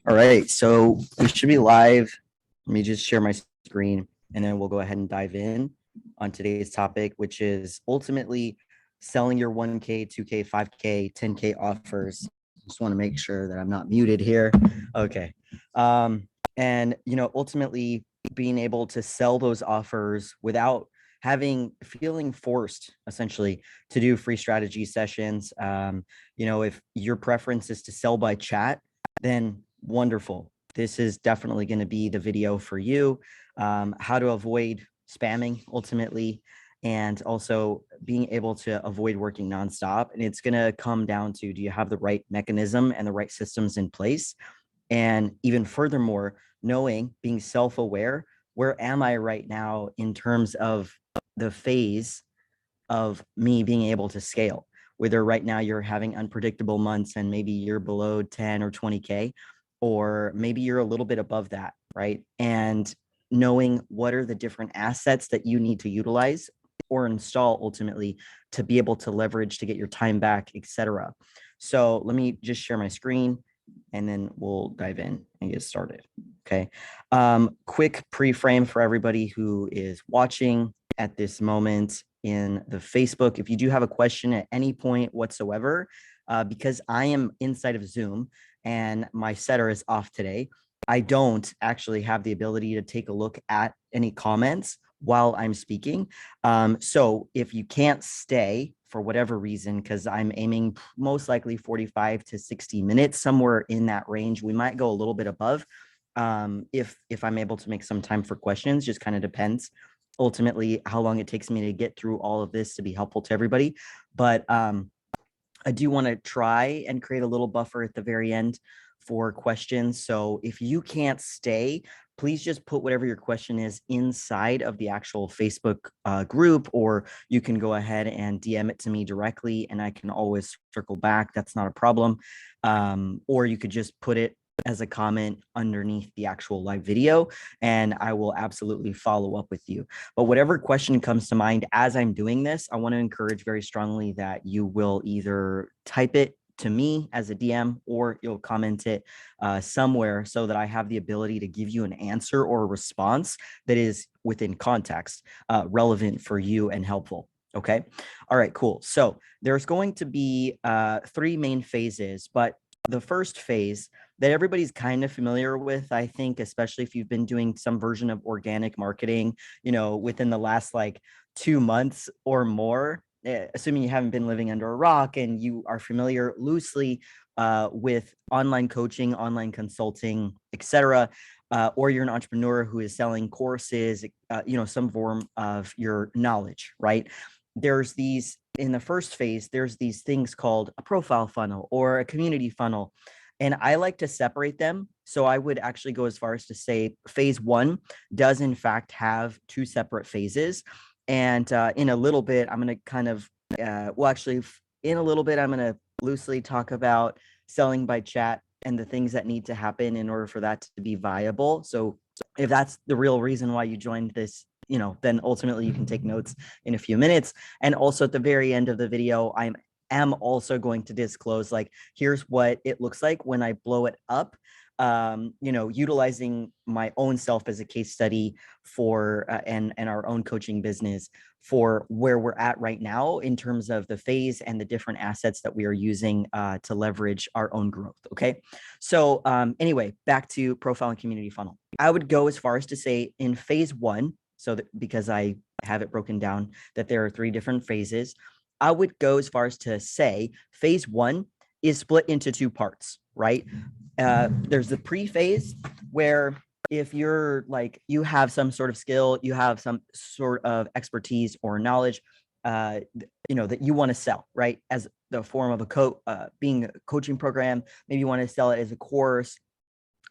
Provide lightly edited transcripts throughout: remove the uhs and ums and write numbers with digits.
All right, so we should be live. Let me just share my screen and then we'll go ahead and dive in on today's topic, which is ultimately selling your 1K, 2K, 5K, 10K offers. Just want to make sure that I'm not muted here. Okay. And, ultimately being able to sell those offers without feeling forced essentially to do free strategy sessions. If your preference is to sell by chat, then wonderful. This is definitely going to be the video for you. How to avoid spamming ultimately, and also being able to avoid working nonstop. And it's going to come down to, do you have the right mechanism and the right systems in place? And even furthermore, being self-aware, where am I right now in terms of the phase of me being able to scale? Whether right now you're having unpredictable months and maybe you're below 10 or 20K, or maybe you're a little bit above that, right? And knowing what are the different assets that you need to utilize or install ultimately to be able to leverage to get your time back, etc. So let me just share my screen and then we'll dive in and get started. Okay. Quick pre-frame for everybody who is watching at this moment in the Facebook. If you do have a question at any point whatsoever, because I am inside of Zoom and my setter is off today, I don't actually have the ability to take a look at any comments while I'm speaking. So if you can't stay for whatever reason, because I'm aiming most likely 45 to 60 minutes, somewhere in that range, we might go a little bit above. If I'm able to make some time for questions, just kind of depends ultimately how long it takes me to get through all of this to be helpful to everybody. But I do want to try and create a little buffer at the very end for questions. So if you can't stay, please just put whatever your question is inside of the actual Facebook group, or you can go ahead and DM it to me directly and I can always circle back. That's not a problem. Or you could just put it as a comment underneath the actual live video and I will absolutely follow up with you. But whatever question comes to mind as I'm doing this, I want to encourage very strongly that you will either type it to me as a DM or you'll comment it somewhere so that I have the ability to give you an answer or a response that is within context, relevant for you and helpful. Okay. All right, cool. So there's going to be 3 main phases, but the first phase that everybody's kind of familiar with, I think, especially if you've been doing some version of organic marketing, within the last like 2 months or more, assuming you haven't been living under a rock and you are familiar loosely with online coaching, online consulting, etc., or you're an entrepreneur who is selling courses, some form of your knowledge, right? In the first phase, there's these things called a profile funnel or a community funnel. And I like to separate them. So I would actually go as far as to say phase 1 does in fact have 2 separate phases. And in a little bit, I'm going to kind of, in a little bit, I'm going to loosely talk about selling by chat and the things that need to happen in order for that to be viable. So if that's the real reason why you joined this, then ultimately you can take notes in a few minutes. And also at the very end of the video, I am also going to disclose, like, here's what it looks like when I blow it up, utilizing my own self as a case study for and our own coaching business for where we're at right now in terms of the phase and the different assets that we are using to leverage our own growth. Okay. So anyway, back to profile and community funnel. I would go as far as to say in phase 1, because I have it broken down that there are 3 different phases, I would go as far as to say phase 1 is split into 2 parts, right? There's the pre-phase where if you're like, you have some sort of skill, you have some sort of expertise or knowledge, that you want to sell, right? As the form of being a coaching program, maybe you want to sell it as a course.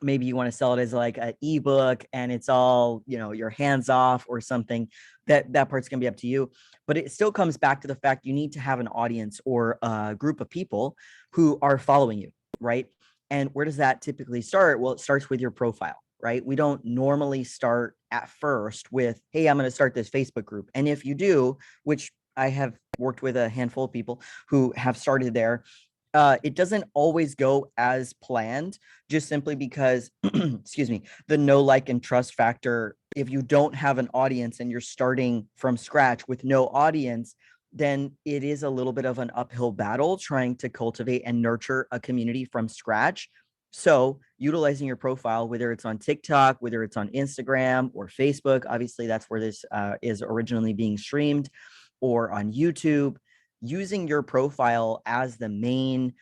Maybe you want to sell it as like an ebook and it's all, your hands off or something. That part's going to be up to you. But it still comes back to the fact you need to have an audience or a group of people who are following you, right? And where does that typically start? Well, it starts with your profile, right? We don't normally start at first with, hey, I'm going to start this Facebook group. And if you do, which I have worked with a handful of people who have started there, It doesn't always go as planned, just simply because, excuse me, the know, like, and trust factor. If you don't have an audience and you're starting from scratch with no audience, then it is a little bit of an uphill battle trying to cultivate and nurture a community from scratch. So, utilizing your profile, whether it's on TikTok, whether it's on Instagram or Facebook, obviously that's where this is originally being streamed, or on YouTube, using your profile as the main,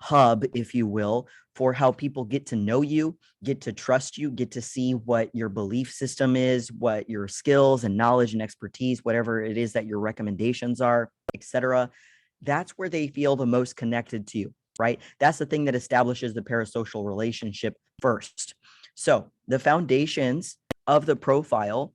hub, if you will, for how people get to know you, get to trust you, get to see what your belief system is, what your skills and knowledge and expertise, whatever it is that your recommendations are, etc. That's where they feel the most connected to you, right? That's the thing that establishes the parasocial relationship first. So the foundations of the profile,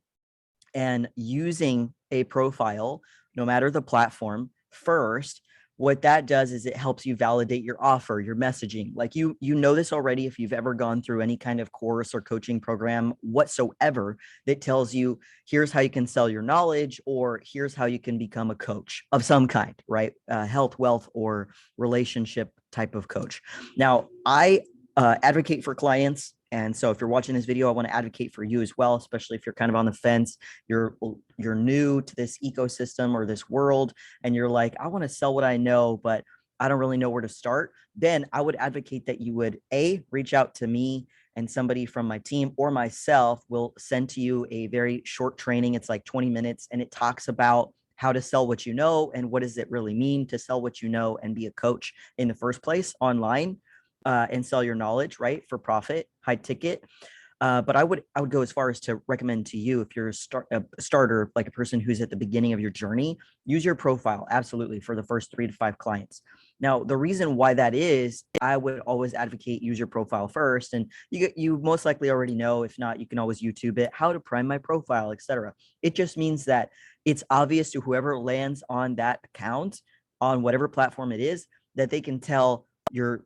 and using a profile, no matter the platform, first, what that does is it helps you validate your offer, your messaging. Like, you know this already if you've ever gone through any kind of course or coaching program whatsoever that tells you here's how you can sell your knowledge, or here's how you can become a coach of some kind, right? Health, wealth, or relationship type of coach. Now, I advocate for clients. And so if you're watching this video, I want to advocate for you as well, especially if you're kind of on the fence, you're new to this ecosystem or this world, and you're like, I want to sell what I know, but I don't really know where to start. Then I would advocate that you would reach out to me, and somebody from my team or myself will send to you a very short training. It's like 20 minutes, and it talks about how to sell what you know and what does it really mean to sell what you know and be a coach in the first place online, and sell your knowledge, right, for profit, high ticket. But I would go as far as to recommend to you, if you're a starter, like a person who's at the beginning of your journey, use your profile absolutely for the first 3 to 5 clients. Now, the reason why that is, I would always advocate use your profile first, and you most likely already know. If not, you can always YouTube it, how to prime my profile, etc. It just means that it's obvious to whoever lands on that account on whatever platform it is, that they can tell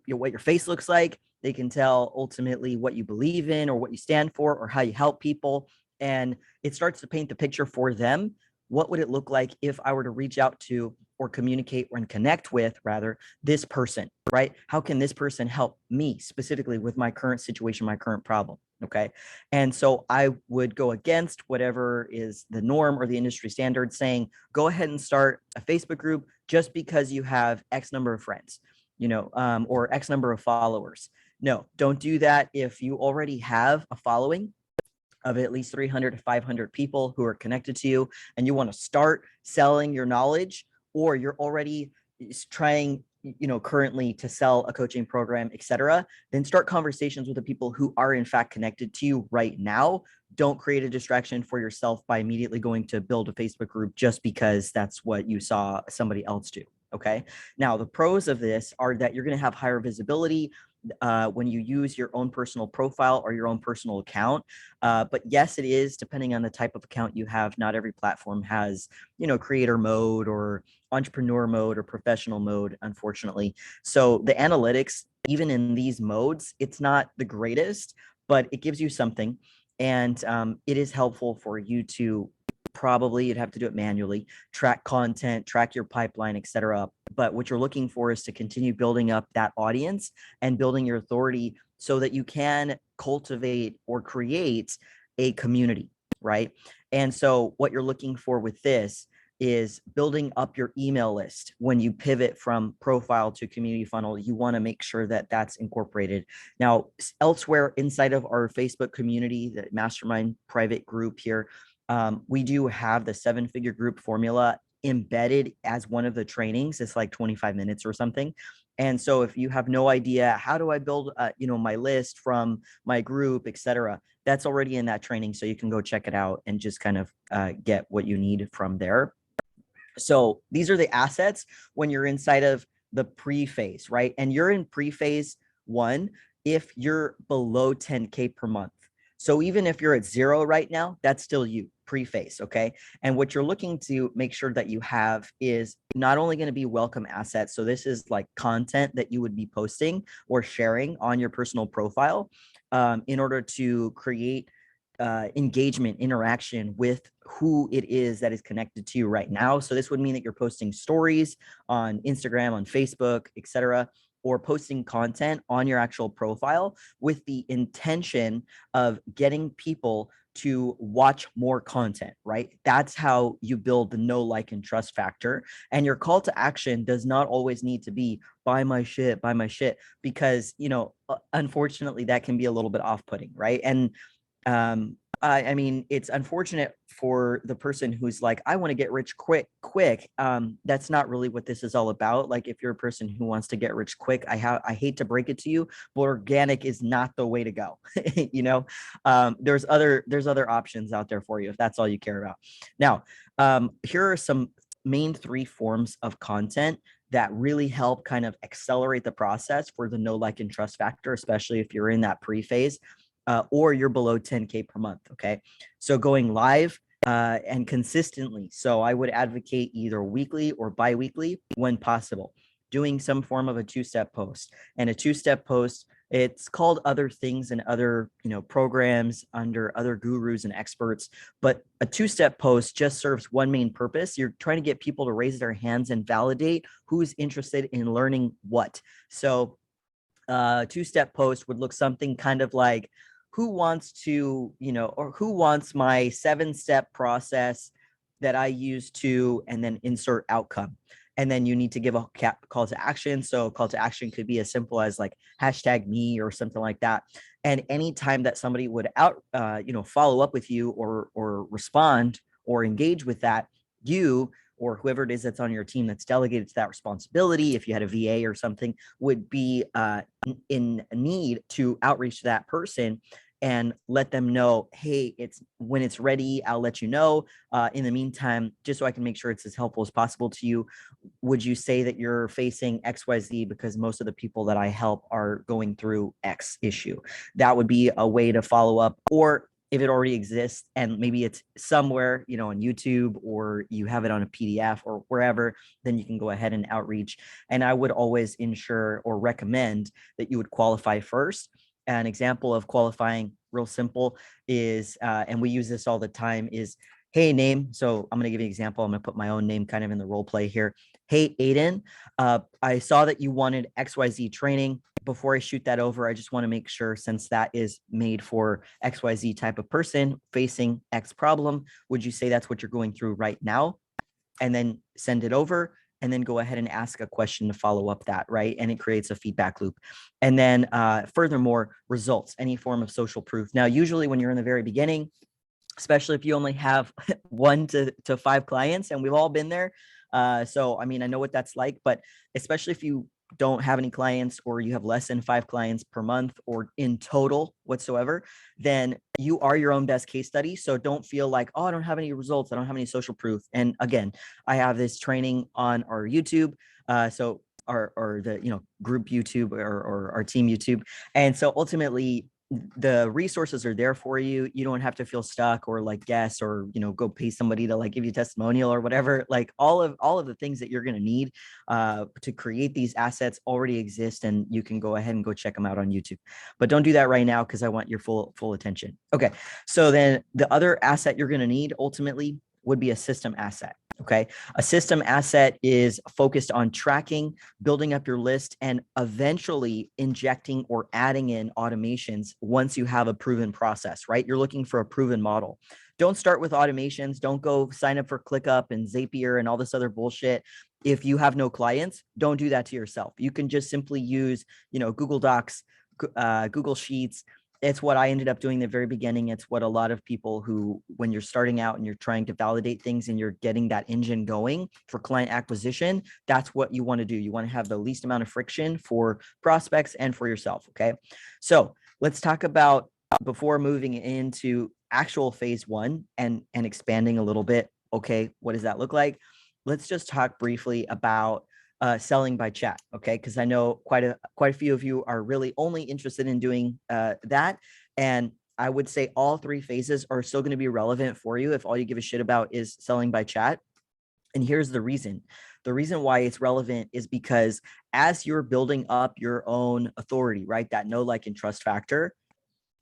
what your face looks like. They can tell ultimately what you believe in or what you stand for or how you help people. And it starts to paint the picture for them. What would it look like if I were to reach out to, or communicate and connect with, rather, this person, right? How can this person help me specifically with my current situation, my current problem? Okay. And so I would go against whatever is the norm or the industry standard, saying, go ahead and start a Facebook group just because you have X number of friends, or X number of followers. No, don't do that. If you already have a following of at least 300 to 500 people who are connected to you, and you want to start selling your knowledge, or you're already trying, currently to sell a coaching program, etc., then start conversations with the people who are in fact connected to you right now. Don't create a distraction for yourself by immediately going to build a Facebook group just because that's what you saw somebody else do. Okay. Now, the pros of this are that you're going to have higher visibility when you use your own personal profile or your own personal account. But yes, it is depending on the type of account you have. Not every platform has, creator mode or entrepreneur mode or professional mode, unfortunately. So the analytics, even in these modes, it's not the greatest, but it gives you something. And it is helpful for you to, probably you'd have to do it manually, track content, track your pipeline, etc. But what you're looking for is to continue building up that audience and building your authority so that you can cultivate or create a community, right? And so what you're looking for with this is building up your email list. When you pivot from profile to community funnel, you want to make sure that that's incorporated. Now, elsewhere inside of our Facebook community, the mastermind private group here, we do have the 7-figure group formula embedded as one of the trainings. It's like 25 minutes or something. And so if you have no idea, how do I build, my list from my group, etc., that's already in that training. So you can go check it out and just kind of get what you need from there. So these are the assets when you're inside of the pre-phase, right? And you're in pre-phase 1 if you're below 10K per month. So even if you're at 0 right now, that's still you, pre-phase, okay? And what you're looking to make sure that you have is not only going to be welcome assets. So this is like content that you would be posting or sharing on your personal profile in order to create engagement, interaction with who it is that is connected to you right now. So this would mean that you're posting stories on Instagram, on Facebook, etc., or posting content on your actual profile with the intention of getting people to watch more content, right? That's how you build the know, like, and trust factor. And your call to action does not always need to be buy my shit, because, unfortunately, that can be a little bit off-putting, right? And I mean, it's unfortunate for the person who's like, I want to get rich quick. That's not really what this is all about. Like, if you're a person who wants to get rich quick, I hate to break it to you, but organic is not the way to go. There's other options out there for you if that's all you care about. Now, here are some main 3 forms of content that really help kind of accelerate the process for the know, like, and trust factor, especially if you're in that pre-phase. Or you're below 10K per month. Okay. So going live and consistently. So I would advocate either weekly or bi-weekly when possible, doing some form of a 2-step post. And a 2-step post, it's called other things and other, programs under other gurus and experts. But a 2-step post just serves one main purpose. You're trying to get people to raise their hands and validate who's interested in learning what. So 2-step post would look something kind of like, who wants to, or who wants my 7-step process that I use to, and then insert outcome. And then you need to give a call to action. So call to action could be as simple as like hashtag me or something like that. And anytime that somebody would follow up with you or respond or engage with that, you or whoever it is that's on your team that's delegated to that responsibility, if you had a VA or something, would be in need to outreach to that person and let them know, hey, when it's ready, I'll let you know. In the meantime, just so I can make sure it's as helpful as possible to you, would you say that you're facing XYZ because most of the people that I help are going through X issue? That would be a way to follow up. Or if it already exists and maybe it's somewhere, on YouTube, or you have it on a PDF or wherever, then you can go ahead and outreach. And I would always ensure or recommend that you would qualify first. An example of qualifying, real simple, is, and we use this all the time, is, hey, name. So I'm going to give you an example. I'm going to put my own name kind of in the role play here. Hey, Aiden, I saw that you wanted XYZ training. Before I shoot that over, I just want to make sure, since that is made for XYZ type of person facing X problem, would you say that's what you're going through right now? And then send it over, and then go ahead and ask a question to follow up that, right? And it creates a feedback loop. And then furthermore, results, any form of social proof. Now, usually when you're in the very beginning, especially if you only have 1 to 5 clients, and we've all been there. So, I mean, I know what that's like, but especially if you don't have any clients, or you have less than 5 clients per month or in total whatsoever, then you are your own best case study. So don't feel like, oh, I don't have any results, I don't have any social proof. And again, I have this training on our YouTube. So or the group YouTube, or our team YouTube. And so ultimately, the resources are there for you. You don't have to feel stuck or like guess, or go pay somebody to like give you a testimonial or whatever. Like all of the things that you're going to need to create these assets already exist, and you can go ahead and go check them out on YouTube. But don't do that right now, because I want your full attention. Okay, so then the other asset you're going to need ultimately would be a system asset. Okay. A system asset is focused on tracking, building up your list, and eventually injecting or adding in automations once you have a proven process, right? You're looking for a proven model. Don't start with automations. Don't go sign up for ClickUp and Zapier and all this other bullshit. If you have no clients, don't do that to yourself. You can just simply use, Google Docs, Google Sheets. It's what I ended up doing in the very beginning. It's what a lot of people who, when you're starting out and you're trying to validate things and you're getting that engine going for client acquisition, that's what you want to do. You want to have the least amount of friction for prospects and for yourself. Okay. So let's talk about, before moving into actual phase 1 and expanding a little bit. Okay. What does that look like? Let's just talk briefly about selling by chat. Okay. Cause I know quite a few of you are really only interested in doing that. And I would say all 3 phases are still going to be relevant for you if all you give a shit about is selling by chat. And here's the reason. The reason why it's relevant is because as you're building up your own authority, right? That know, like, and trust factor,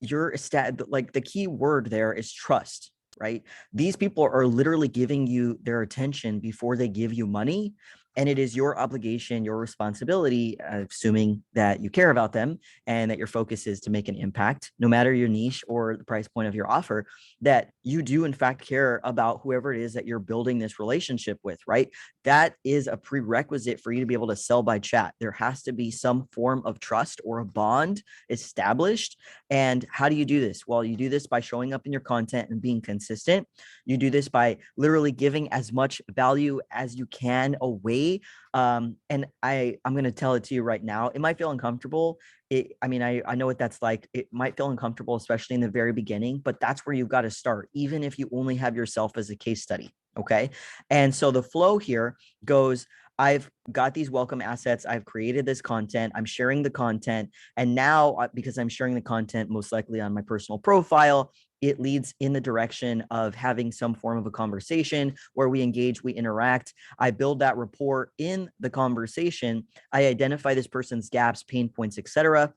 like the key word there is trust, right? These people are literally giving you their attention before they give you money. And it is your obligation, your responsibility, assuming that you care about them and that your focus is to make an impact, no matter your niche or the price point of your offer, that you do in fact care about whoever it is that you're building this relationship with, right? That is a prerequisite for you to be able to sell by chat. There has to be some form of trust or a bond established. And how do you do this? Well, you do this by showing up in your content and being consistent. You do this by literally giving as much value as you can away. And I'm going to tell it to you right now. It might feel uncomfortable. I know what that's like. It might feel uncomfortable, especially in the very beginning, but that's where you've got to start, even if you only have yourself as a case study. Okay. And so the flow here goes, I've got these welcome assets. I've created this content. I'm sharing the content. And now, because I'm sharing the content most likely on my personal profile, it leads in the direction of having some form of a conversation where we engage, we interact. I build that rapport in the conversation. I identify this person's gaps, pain points, etc.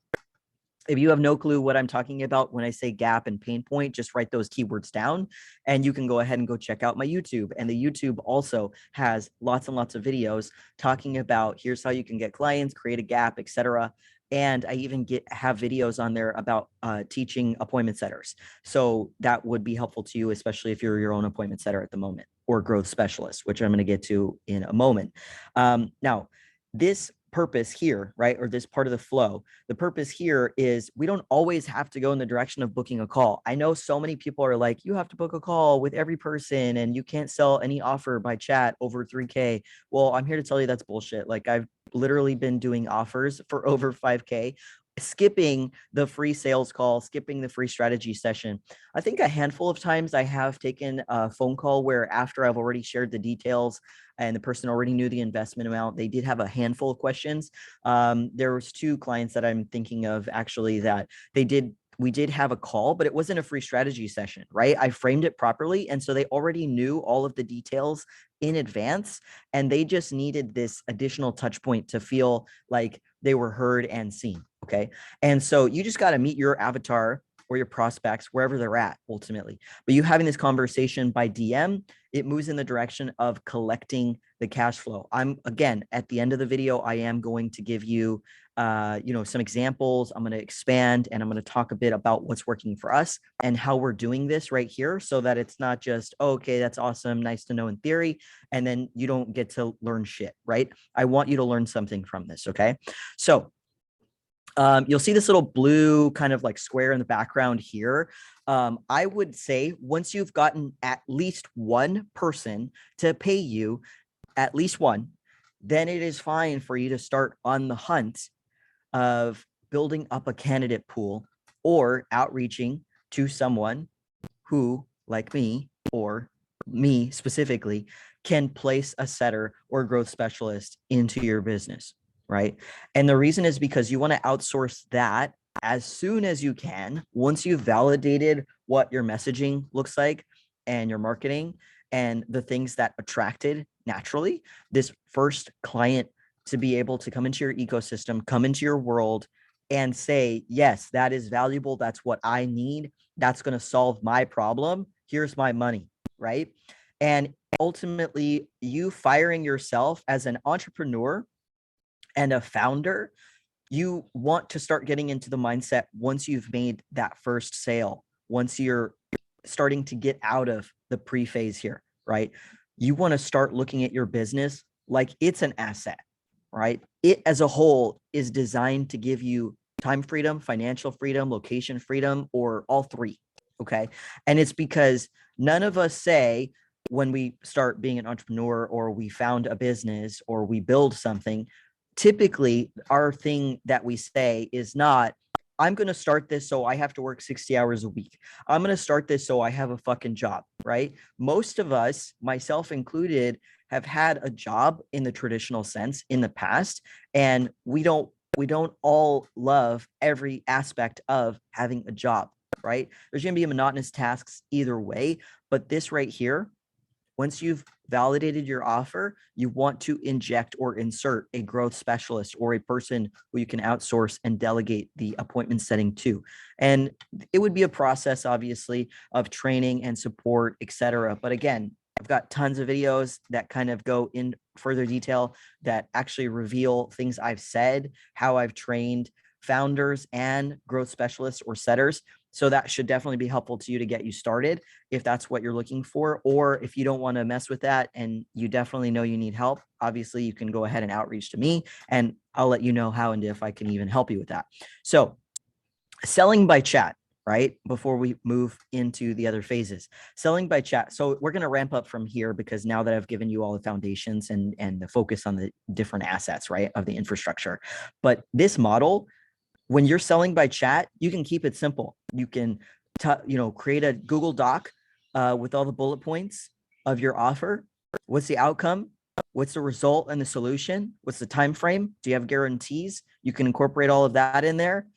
If you have no clue what I'm talking about when I say gap and pain point, just write those keywords down and you can go ahead and go check out my YouTube. And the YouTube also has lots and lots of videos talking about here's how you can get clients, create a gap, etc. And I even have videos on there about teaching appointment setters. So that would be helpful to you, especially if you're your own appointment setter at the moment or growth specialist, which I'm going to get to in a moment. Now, this purpose here, right? Or this part of the flow, the purpose here is we don't always have to go in the direction of booking a call. I know so many people are like, you have to book a call with every person and you can't sell any offer by chat over 3K. Well, I'm here to tell you that's bullshit. Like I've literally been doing offers for over 5K, skipping the free sales call, skipping the free strategy session. I think a handful of times I have taken a phone call where after I've already shared the details and the person already knew the investment amount, they did have a handful of questions. There was 2 clients that I'm thinking of actually that we did have a call, but it wasn't a free strategy session, right? I framed it properly. And so they already knew all of the details in advance, and they just needed this additional touch point to feel like they were heard and seen. Okay. And so you just got to meet your avatar or your prospects wherever they're at ultimately. But you having this conversation by DM, it moves in the direction of collecting the cash flow. I'm again, at the end of the video, I am going to give you some examples. I'm going to expand and I'm going to talk a bit about what's working for us and how we're doing this right here so that it's not just, oh, okay, that's awesome, nice to know in theory, and then you don't get to learn shit, right? I want you to learn something from this. Okay. So you'll see this little blue kind of like square in the background here. I would say once you've gotten at least one person to pay you, at least one, then it is fine for you to start on the hunt of building up a candidate pool or outreaching to someone who, like me, or me specifically, can place a setter or growth specialist into your business. Right. And the reason is because you want to outsource that as soon as you can. Once you've validated what your messaging looks like and your marketing and the things that attracted naturally this first client to be able to come into your ecosystem, come into your world and say, yes, that is valuable. That's what I need. That's going to solve my problem. Here's my money. Right. And ultimately, you firing yourself as an entrepreneur and a founder, you want to start getting into the mindset once you've made that first sale, once you're starting to get out of the pre-phase here, right? You want to start looking at your business like it's an asset, right? It as a whole is designed to give you time freedom, financial freedom, location freedom, or all 3. Okay. And it's because none of us say when we start being an entrepreneur or we found a business or we build something, typically our thing that we say is not, I'm going to start this so I have to work 60 hours a week. I'm going to start this so I have a fucking job, right? Most of us, myself included, have had a job in the traditional sense in the past, and we don't all love every aspect of having a job, right? There's going to be monotonous tasks either way, but this right here, Once you've validated your offer, you want to inject or insert a growth specialist or a person who you can outsource and delegate the appointment setting to. And it would be a process, obviously, of training and support, etc. But again, I've got tons of videos that kind of go in further detail that actually reveal things I've said, how I've trained founders and growth specialists or setters. So that should definitely be helpful to you to get you started if that's what you're looking for. Or if you don't want to mess with that and you definitely know you need help, obviously you can go ahead and outreach to me and I'll let you know how and if I can even help you with that. So selling by chat, right? Before we move into the other phases, selling by chat. So we're going to ramp up from here because now that I've given you all the foundations and the focus on the different assets, right, of the infrastructure. But this model, when you're selling by chat, you can keep it simple. You can, create a Google Doc with all the bullet points of your offer. What's the outcome? What's the result and the solution? What's the time frame? Do you have guarantees? You can incorporate all of that in there.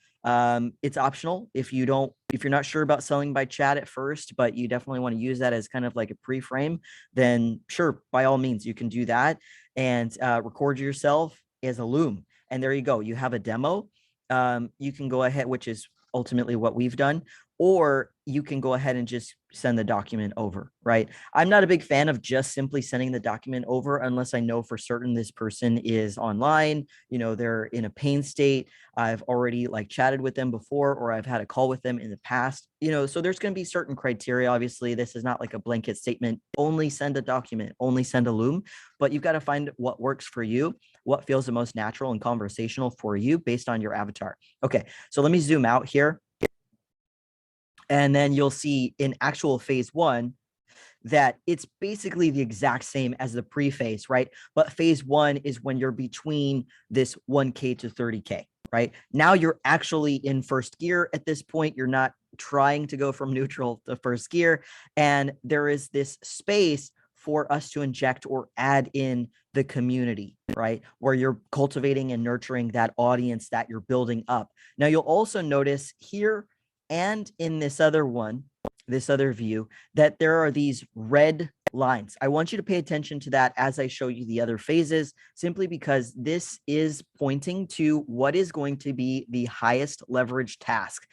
It's optional if you're not sure about selling by chat at first, but you definitely want to use that as kind of like a pre-frame, then sure, by all means, you can do that and record yourself as a Loom. And there you go. You have a demo. You can go ahead, which is ultimately what we've done, or you can go ahead and just send the document over, right? I'm not a big fan of just simply sending the document over unless I know for certain this person is online, they're in a pain state. I've already chatted with them before, or I've had a call with them in the past, so there's going to be certain criteria. Obviously, this is not like a blanket statement, only send a document, only send a Loom, but you've got to find what works for you, what feels the most natural and conversational for you based on your avatar. Okay, so let me zoom out here. And then you'll see in actual phase one that it's basically the exact same as the pre-phase, right? But phase one is when you're between this 1K to 30K, right? Now you're actually in first gear at this point. You're not trying to go from neutral to first gear. And there is this space for us to inject or add in the community, right? Where you're cultivating and nurturing that audience that you're building up. Now you'll also notice here and in this other one, this other view, that there are these red lines. I want you to pay attention to that as I show you the other phases, simply because this is pointing to what is going to be the highest leverage task,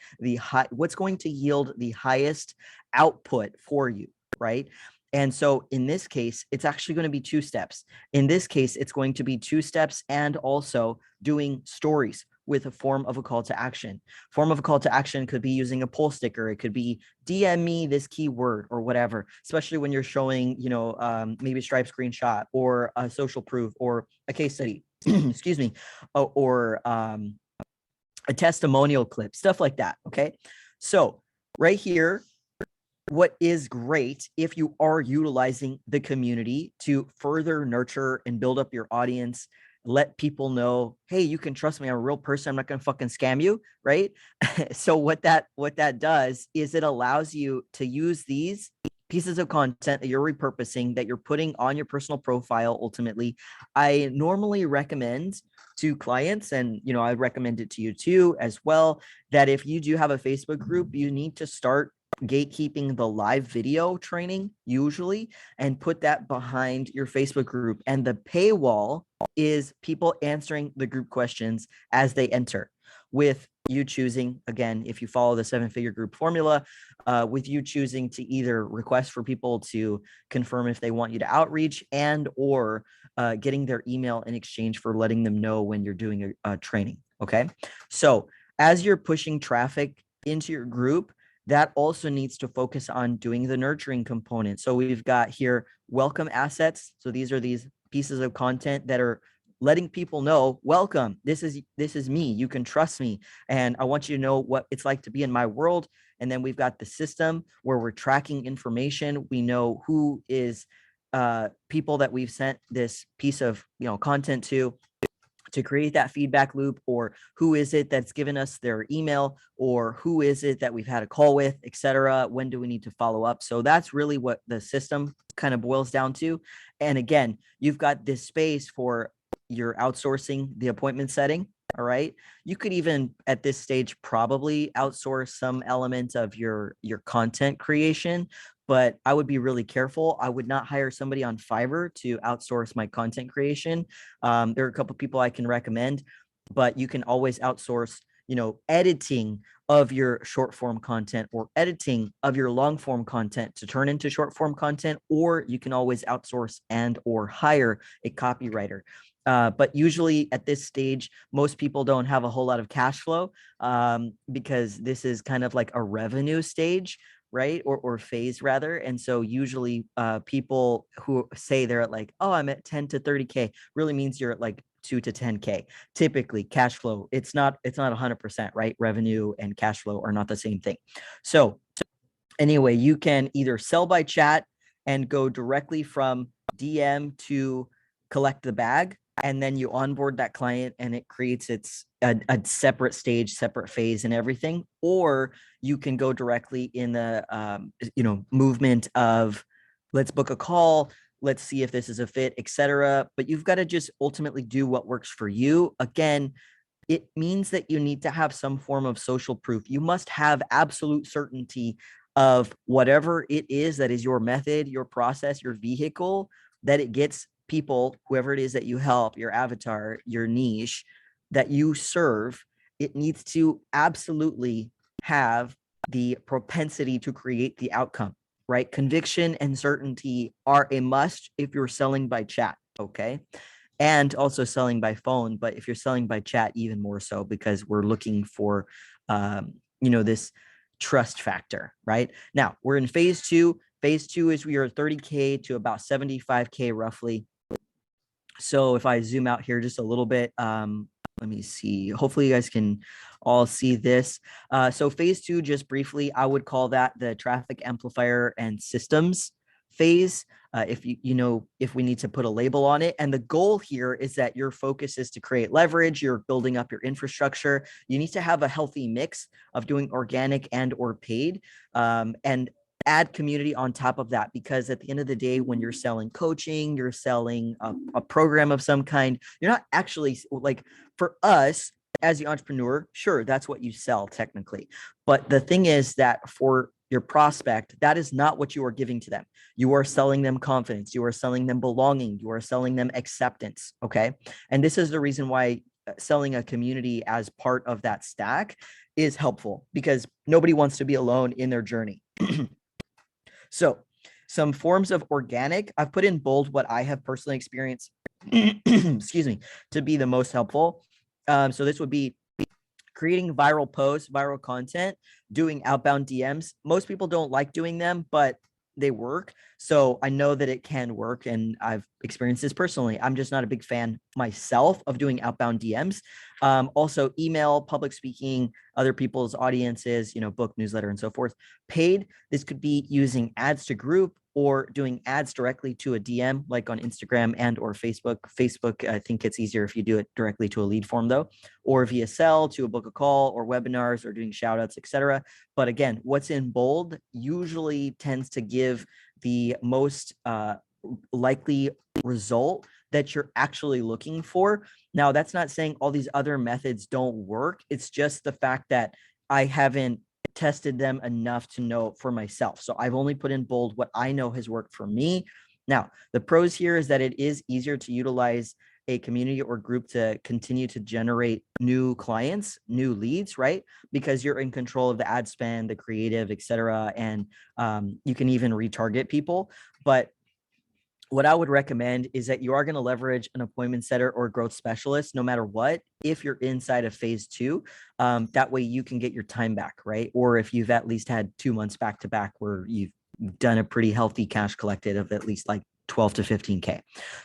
what's going to yield the highest output for you, right? And so in this case, it's actually going to be 2 steps. In this case, it's going to be 2 steps and also doing stories with a form of a call to action. Form of a call to action could be using a poll sticker. It could be DM me this keyword or whatever, especially when you're showing, maybe a Stripe screenshot or a social proof or a case study, excuse me, or a testimonial clip, stuff like that. Okay. So right here, what is great if you are utilizing the community to further nurture and build up your audience, let people know, hey, you can trust me. I'm a real person. I'm not going to fucking scam you. Right. So what that does is it allows you to use these pieces of content that you're repurposing, that you're putting on your personal profile. Ultimately, I normally recommend to clients, and I recommend it to you too as well, that if you do have a Facebook group, you need to start gatekeeping the live video training usually and put that behind your Facebook group. And the paywall is people answering the group questions as they enter, with you choosing, again, if you follow the 7-figure group formula, with you choosing to either request for people to confirm if they want you to outreach and or getting their email in exchange for letting them know when you're doing a training. Okay. So as you're pushing traffic into your group, that also needs to focus on doing the nurturing component. So we've got here welcome assets. So these are these pieces of content that are letting people know, welcome, this is me, you can trust me, and I want you to know what it's like to be in my world. And then we've got the system where we're tracking information. We know who is people that we've sent this piece of content to create that feedback loop, or who is it that's given us their email, or who is it that we've had a call with, etc. When do we need to follow up? So that's really what the system kind of boils down to. And again, you've got this space for your outsourcing the appointment setting. All right. You could even at this stage probably outsource some element of your content creation, but I would be really careful. I would not hire somebody on Fiverr to outsource my content creation. There are a couple of people I can recommend, but you can always outsource, editing of your short form content or editing of your long form content to turn into short form content, or you can always outsource and or hire a copywriter. But usually at this stage, most people don't have a whole lot of cash flow, because this is kind of like a revenue stage, right? Or phase rather. And so usually people who say they're at like, oh, I'm at 10 to 30K really means you're at like 2 to 10K. Typically cash flow, it's not 100%, right? Revenue and cash flow are not the same thing. So anyway, you can either sell by chat and go directly from DM to collect the bag, and then you onboard that client and it creates a separate stage, separate phase and everything. Or you can go directly in the movement of, let's book a call, let's see if this is a fit, etc. But you've got to just ultimately do what works for you. Again, it means that you need to have some form of social proof. You must have absolute certainty of whatever it is that is your method, your process, your vehicle, that it gets people, whoever it is that you help, your avatar, your niche that you serve. It needs to absolutely have the propensity to create the outcome, right? Conviction and certainty are a must if you're selling by chat. Okay. And also selling by phone. But if you're selling by chat, even more so, because we're looking for, this trust factor, right? Now we're in phase two. Phase two is we are 30K to about 75K roughly. So if I zoom out here just a little bit, let me see. Hopefully you guys can all see this. So phase two, just briefly, I would call that the traffic amplifier and systems phase. If if we need to put a label on it. And the goal here is that your focus is to create leverage. You're building up your infrastructure. You need to have a healthy mix of doing organic and or paid. And add community on top of that, because at the end of the day, when you're selling coaching, you're selling a program of some kind, you're not actually like, for us as the entrepreneur, sure, that's what you sell technically. But the thing is that for your prospect, that is not what you are giving to them. You are selling them confidence. You are selling them belonging. You are selling them acceptance. Okay. And this is the reason why selling a community as part of that stack is helpful, because nobody wants to be alone in their journey. So some forms of organic, I've put in bold what I have personally experienced, excuse me, to be the most helpful. So this would be creating viral posts, viral content, doing outbound DMs. Most people don't like doing them, but they work. So I know that it can work, and I've experienced this personally. I'm just not a big fan myself of doing outbound DMs. Also email, public speaking, other people's audiences, book, newsletter, and so forth. Paid, this could be using ads to group or doing ads directly to a DM, like on Instagram and or Facebook. Facebook, I think it's easier if you do it directly to a lead form though, or via sell to a book a call or webinars or doing shout outs, etc. But again, what's in bold usually tends to give the most likely result that you're actually looking for. Now, that's not saying all these other methods don't work. It's just the fact that I haven't tested them enough to know for myself. So I've only put in bold what I know has worked for me. Now, the pros here is that it is easier to utilize a community or group to continue to generate new clients, new leads, right? Because you're in control of the ad spend, the creative, etc. And you can even retarget people. But what I would recommend is that you are going to leverage an appointment setter or growth specialist, no matter what, if you're inside of phase two. That way you can get your time back, right? Or if you've at least had 2 months back to back where you've done a pretty healthy cash collected of at least like 12 to 15K.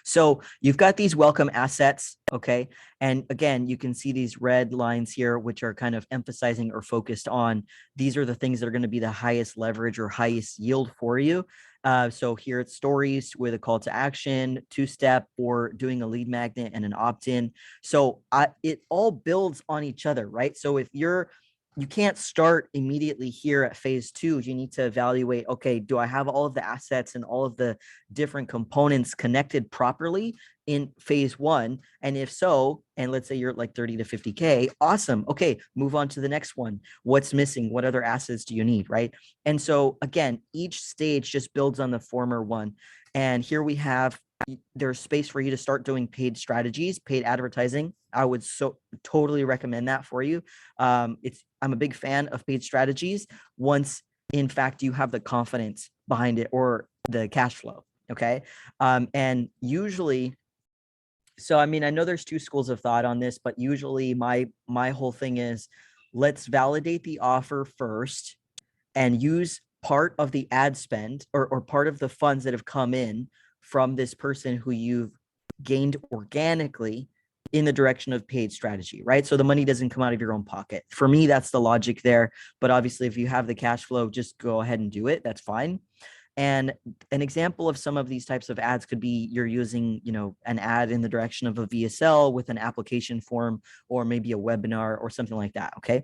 So you've got these welcome assets. Okay. And again, you can see these red lines here, which are kind of emphasizing or focused on, these are the things that are going to be the highest leverage or highest yield for you. So here it's stories with a call to action, 2-step, or doing a lead magnet and an opt-in. So it all builds on each other, right? So if you're you can't start immediately here at phase 2. You need to evaluate, okay, do I have all of the assets and all of the different components connected properly in phase 1? And if so, and let's say you're at like 30 to 50K, awesome. Okay, move on to the next one. What's missing? What other assets do you need, right? And so again, each stage just builds on the former one. And here we have, there's space for you to start doing paid strategies, paid advertising. I would so totally recommend that for you. I'm a big fan of paid strategies once, in fact, you have the confidence behind it or the cash flow. Okay. And usually, so I mean, I know there's two schools of thought on this, but usually my whole thing is, let's validate the offer first and use part of the ad spend or part of the funds that have come in from this person who you've gained organically in the direction of paid strategy, right? So the money doesn't come out of your own pocket. For me, that's the logic there. But obviously, if you have the cash flow, just go ahead and do it. That's fine. And an example of some of these types of ads could be you're using, an ad in the direction of a VSL with an application form or maybe a webinar or something like that. Okay.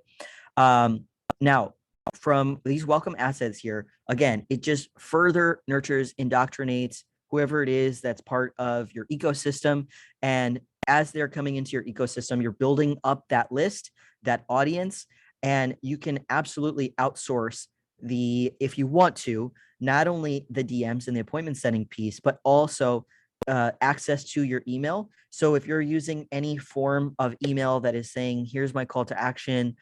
Now, from these welcome assets here, again, it just further nurtures, indoctrinates whoever it is that's part of your ecosystem. And as they're coming into your ecosystem, you're building up that list, that audience, and you can absolutely outsource if you want to, not only the DMs and the appointment setting piece, but also access to your email. So if you're using any form of email that is saying, here's my call to action,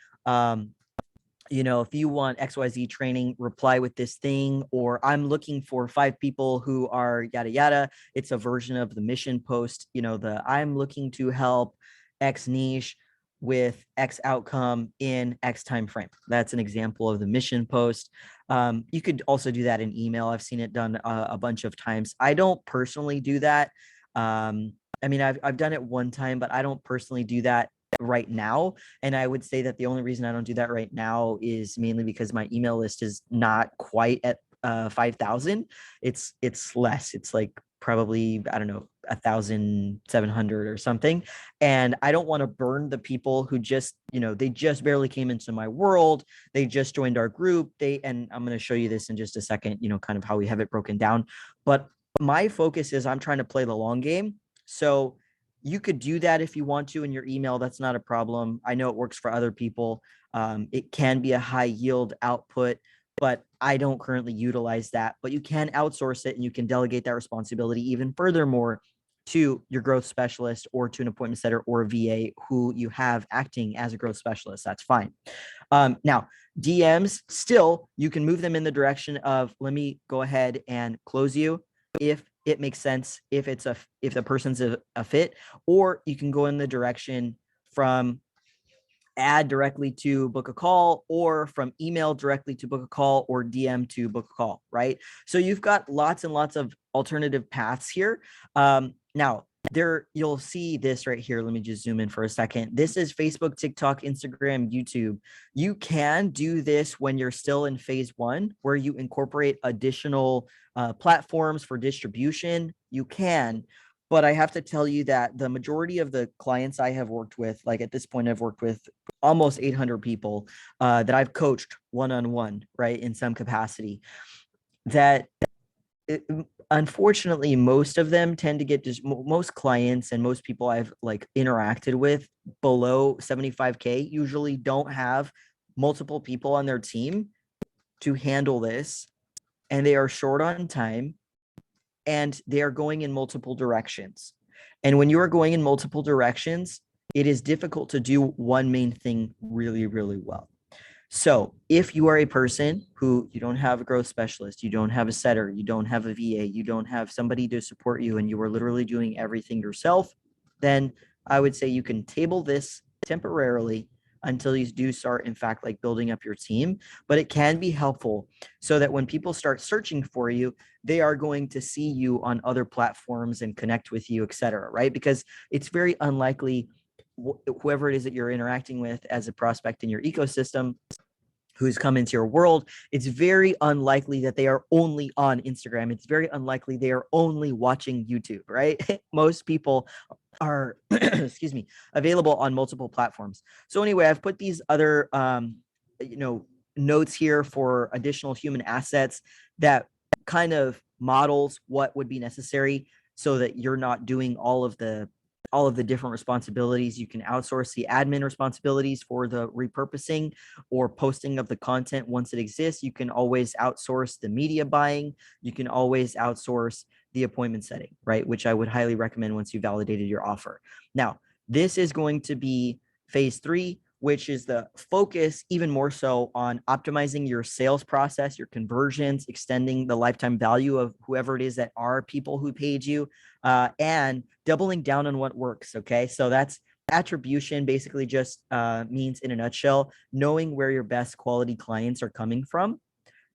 if you want XYZ training, reply with this thing, or I'm looking for 5 people who are yada, yada. It's a version of the mission post, I'm looking to help X niche with X outcome in X time frame. That's an example of the mission post. You could also do that in email. I've seen it done a bunch of times. I don't personally do that. I've done it one time, but I don't personally do that right now. And I would say that the only reason I don't do that right now is mainly because my email list is not quite at 5,000. It's less. It's like probably, I don't know, 1,700 or something. And I don't want to burn the people who just, they just barely came into my world. They just joined our group. And I'm going to show you this in just a second, kind of how we have it broken down. But my focus is I'm trying to play the long game. So you could do that if you want to in your email. That's not a problem. I know it works for other people. It can be a high yield output, but I don't currently utilize that. But you can outsource it and you can delegate that responsibility even furthermore to your growth specialist or to an appointment setter or a VA who you have acting as a growth specialist. That's fine. Now, DMs, still, you can move them in the direction of, let me go ahead and close you if it makes sense, if the person's a fit, or you can go in the direction from ad directly to book a call, or from email directly to book a call, or DM to book a call, right? So you've got lots and lots of alternative paths here. Now, you'll see this right here. Let me just zoom in for a second. This is Facebook, TikTok, Instagram, YouTube. You can do this when you're still in phase 1, where you incorporate additional platforms for distribution. You can, but I have to tell you that the majority of the clients I have worked with, like at this point, I've worked with almost 800 people that I've coached one-on-one, right, in some capacity, that unfortunately, most of them tend to get most clients and most people I've interacted with below 75K usually don't have multiple people on their team to handle this, and they are short on time, and they are going in multiple directions. And when you are going in multiple directions, it is difficult to do one main thing really, really well. So if you are a person who you don't have a growth specialist, you don't have a setter, you don't have a VA, you don't have somebody to support you, and you are literally doing everything yourself, then I would say you can table this temporarily until you do start, in fact, building up your team. But it can be helpful so that when people start searching for you, they are going to see you on other platforms and connect with you, et cetera, right? Because it's very unlikely whoever it is that you're interacting with as a prospect in your ecosystem who's come into your world, it's very unlikely that they are only on Instagram. It's very unlikely they are only watching YouTube, right? Most people are, excuse me, available on multiple platforms. So anyway, I've put these other notes here for additional human assets that kind of models what would be necessary so that you're not doing all of the different responsibilities. You can outsource the admin responsibilities for the repurposing or posting of the content once it exists. You can always outsource the media buying. You can always outsource the appointment setting, right? Which I would highly recommend once you validated your offer. Now, this is going to be phase 3, which is the focus even more so on optimizing your sales process, your conversions, extending the lifetime value of whoever it is that are people who paid you, and doubling down on what works. Okay. So that's attribution, basically just means, in a nutshell, knowing where your best quality clients are coming from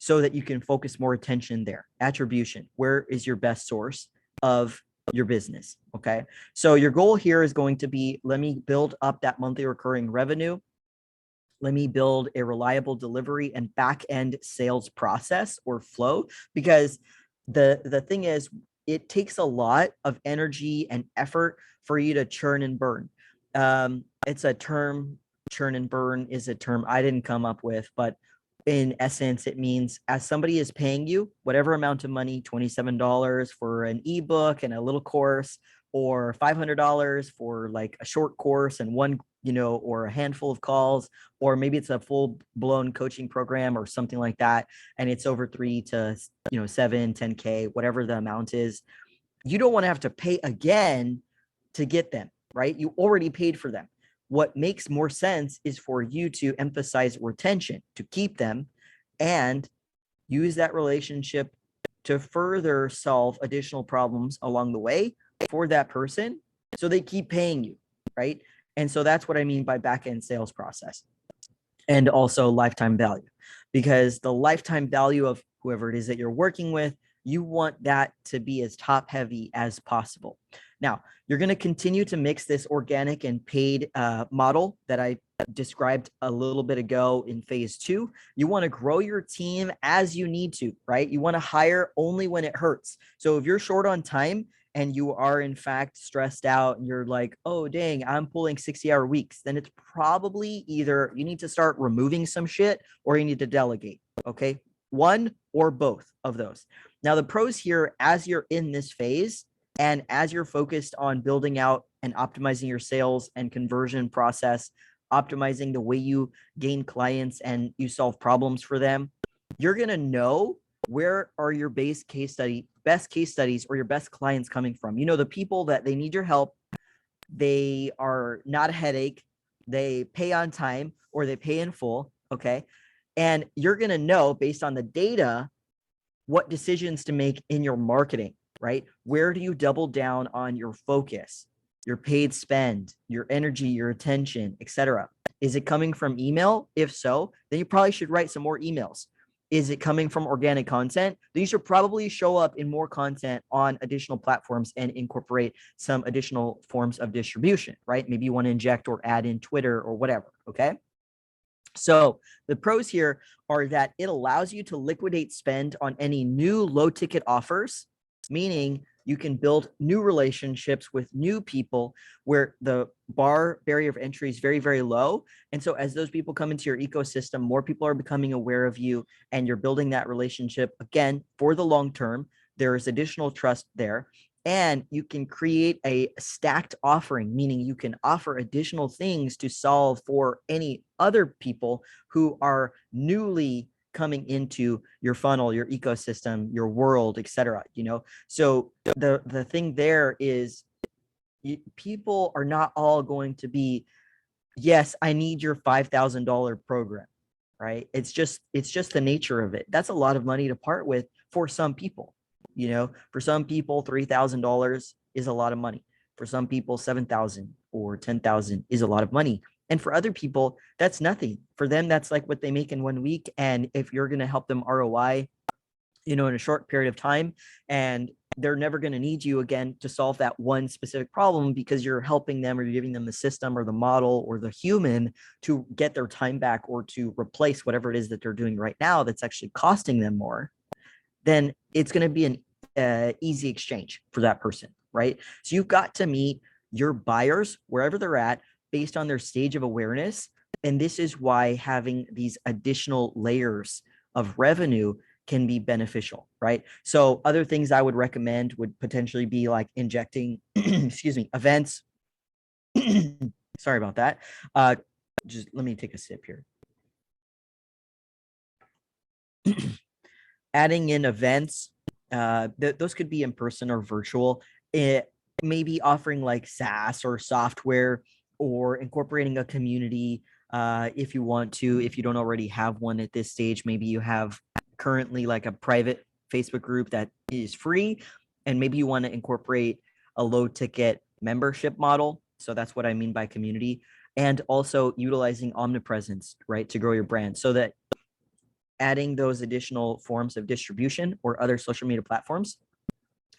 so that you can focus more attention there. Attribution, where is your best source of your business? Okay. So your goal here is going to be, let me build up that monthly recurring revenue. Let me build a reliable delivery and back end sales process or flow, because the thing is, it takes a lot of energy and effort for you to churn and burn. It's a term, churn and burn is a term I didn't come up with, but in essence, it means as somebody is paying you whatever amount of money, $27 for an ebook and a little course, or $500 for like a short course and one, or a handful of calls, or maybe it's a full blown coaching program or something like that. And it's over 3 to, 7, 10K, whatever the amount is. You don't want to have to pay again to get them, right? You already paid for them. What makes more sense is for you to emphasize retention, to keep them, and use that relationship to further solve additional problems along the way for that person so they keep paying you, right? And so that's what I mean by back-end sales process, and also lifetime value, because the lifetime value of whoever it is that you're working with, you want that to be as top heavy as possible. Now, you're going to continue to mix this organic and paid model that I described a little bit ago in phase 2. You want to grow your team as you need to, right? You want to hire only when it hurts. So if you're short on time and you are in fact stressed out and you're like, oh, dang, I'm pulling 60-hour weeks, then it's probably either you need to start removing some shit or you need to delegate. Okay. One or both of those. Now, the pros here, as you're in this phase and as you're focused on building out and optimizing your sales and conversion process, optimizing the way you gain clients and you solve problems for them, you're going to know where are your best case studies or your best clients coming from. The people that they need your help, they are not a headache, they pay on time or they pay in full. Okay. And you're going to know based on the data what decisions to make in your marketing, right? Where do you double down on your focus, your paid spend, your energy, your attention, etc.? Is it coming from email? If so, then you probably should write some more emails. Is it coming from organic content? Then you should probably show up in more content on additional platforms and incorporate some additional forms of distribution, right? Maybe you want to inject or add in Twitter or whatever, okay? So the pros here are that it allows you to liquidate spend on any new low ticket offers, meaning you can build new relationships with new people where the barrier of entry is very, very low. And so as those people come into your ecosystem, more people are becoming aware of you and you're building that relationship again for the long term. There is additional trust there. And you can create a stacked offering, meaning you can offer additional things to solve for any other people who are newly coming into your funnel, your ecosystem, your world, etc. So the thing there is people are not all going to be, yes, I need your $5,000 program, right? It's just the nature of it. That's a lot of money to part with for some people. For some people, $3,000 is a lot of money. For some people, $7,000 or $10,000 is a lot of money. And for other people, that's nothing. For them, that's like what they make in 1 week. And if you're going to help them ROI, in a short period of time, and they're never going to need you again to solve that one specific problem because you're helping them or you're giving them the system or the model or the human to get their time back or to replace whatever it is that they're doing right now that's actually costing them more, then it's going to be an easy exchange for that person, right? So you've got to meet your buyers wherever they're at based on their stage of awareness And this is why having these additional layers of revenue can be beneficial, right? So other things I would recommend would potentially be like injecting, excuse me, events. Sorry about that. Just let me take a sip here. Adding in events, those could be in person or virtual. It maybe offering like SaaS or software, or incorporating a community if you want to. If you don't already have one at this stage, maybe you have currently like a private Facebook group that is free, and maybe you want to incorporate a low ticket membership model. So that's what I mean by community. And also utilizing omnipresence, right, to grow your brand, so that adding those additional forms of distribution or other social media platforms,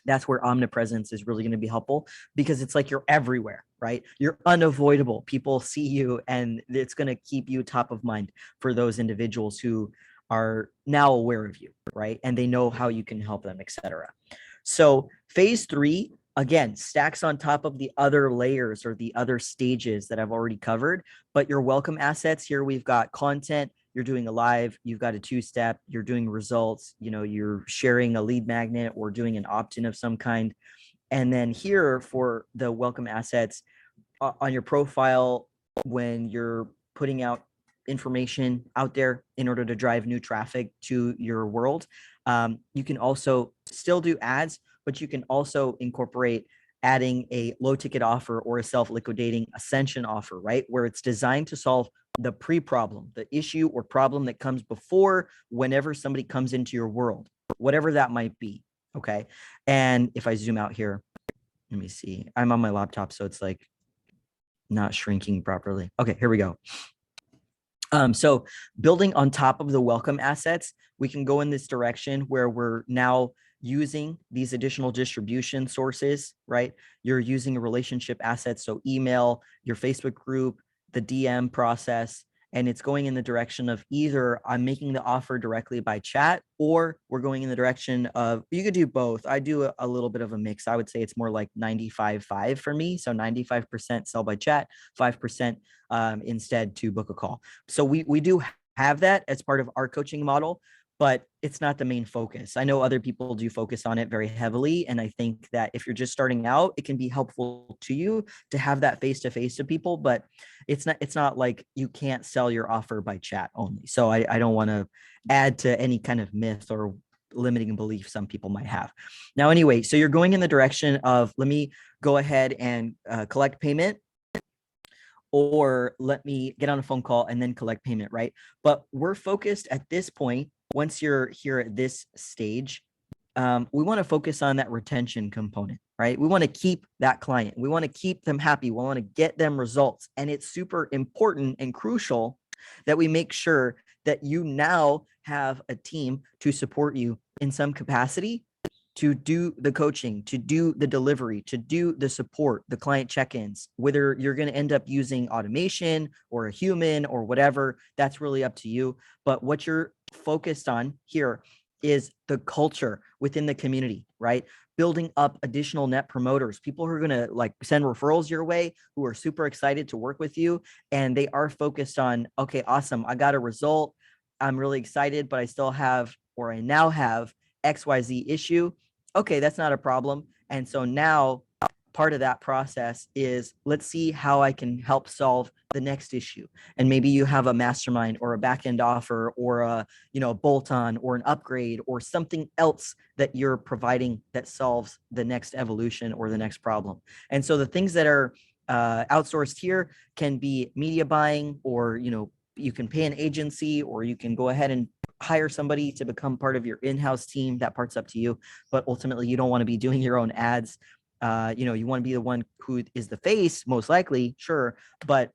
that's where omnipresence is really going to be helpful, because it's like you're everywhere, right? You're unavoidable. People see you, and it's going to keep you top of mind for those individuals who are now aware of you, right? And they know how you can help them, etc. So phase 3, again, stacks on top of the other layers or the other stages that I've already covered. But your welcome assets here, we've got content, you're doing a live, you've got a 2-step, you're doing results, you're sharing a lead magnet or doing an opt-in of some kind. And then here for the welcome assets on your profile, when you're putting out information out there in order to drive new traffic to your world, you can also still do ads, but you can also incorporate adding a low ticket offer or a self-liquidating ascension offer, right? Where it's designed to solve the pre-problem, the issue or problem that comes before whenever somebody comes into your world, whatever that might be. Okay. And if I zoom out here, let me see, I'm on my laptop, so it's like not shrinking properly. Okay, here we go. So building on top of the welcome assets, we can go in this direction where we're now using these additional distribution sources, right? You're using relationship assets, so email, your Facebook group, the DM process, and it's going in the direction of either I'm making the offer directly by chat, or we're going in the direction of, you could do both. I do a little bit of a mix. I would say it's more like 95-5 for me. So 95% sell by chat, 5% instead to book a call. So we do have that as part of our coaching model, but it's not the main focus. I know other people do focus on it very heavily. And I think that if you're just starting out, it can be helpful to you to have that face-to-face to people, but it's not like you can't sell your offer by chat only. So I don't want to add to any kind of myth or limiting belief some people might have. Now, anyway, so you're going in the direction of, let me go ahead and collect payment, or let me get on a phone call and then collect payment, right? But we're focused at this point, once you're here at this stage, we want to focus on that retention component, right? We want to keep that client. We want to keep them happy. We want to get them results. And it's super important and crucial that we make sure that you now have a team to support you in some capacity, to do the coaching, to do the delivery, to do the support, the client check-ins. Whether you're going to end up using automation or a human or whatever, that's really up to you. But what you're focused on here is the culture within the community, right? Building up additional net promoters, people who are going to like send referrals your way, who are super excited to work with you. And they are focused on, okay, awesome, I got a result, I'm really excited, but I still have, or I now have XYZ issue. Okay, that's not a problem. And so now part of that process is, let's see how I can help solve the next issue. And maybe you have a mastermind or a back-end offer or a, bolt-on or an upgrade or something else that you're providing that solves the next evolution or the next problem. And so the things that are outsourced here can be media buying, or, you can pay an agency, or you can go ahead and hire somebody to become part of your in-house team. That part's up to you, but ultimately you don't want to be doing your own ads. You want to be the one who is the face, most likely, sure, but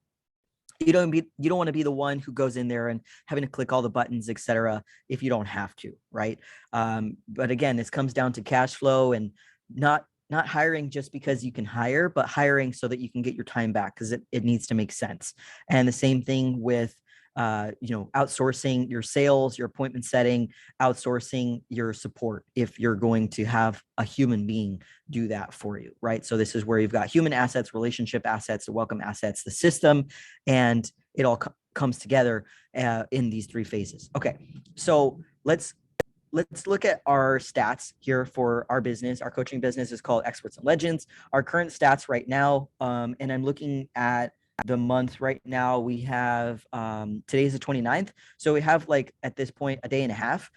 you don't want to be the one who goes in there and having to click all the buttons, etc., if you don't have to, right? But again, this comes down to cash flow, and not hiring just because you can hire, but hiring so that you can get your time back, because it needs to make sense. And the same thing with outsourcing your sales, your appointment setting, outsourcing your support, if you're going to have a human being do that for you, right? So this is where you've got human assets, relationship assets, the welcome assets, the system, and it all comes together in these three phases. Okay, so let's look at our stats here for our business. Our coaching business is called Experts and Legends. Our current stats right now, and I'm looking at the month right now, we have today's the 29th. So we have, like, at this point, a day and a half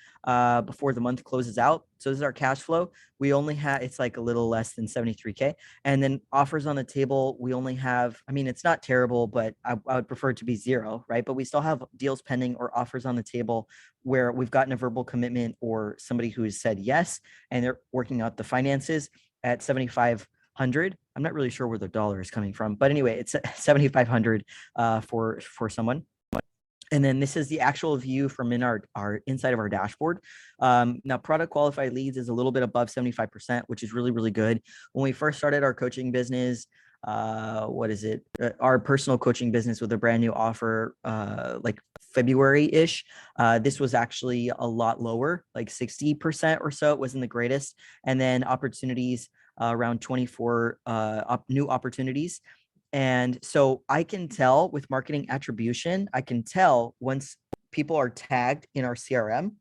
before the month closes out. So this is our cash flow. We only have, it's like a little less than 73K. And then offers on the table, we only have, I mean, it's not terrible, but I would prefer it to be zero, right? But we still have deals pending or offers on the table where we've gotten a verbal commitment or somebody who has said yes, and they're working out the finances at 7,500. I'm not really sure where the dollar is coming from, but anyway, it's 7,500 for someone. And then this is the actual view from in our inside of our dashboard. Now, product qualified leads is a little bit above 75%, which is really, really good. When we first started our coaching business, our personal coaching business with a brand new offer, like February-ish, this was actually a lot lower, like 60% or so. It wasn't the greatest. And then opportunities, around 24 new opportunities. And so I can tell with marketing attribution, I can tell once people are tagged in our CRM,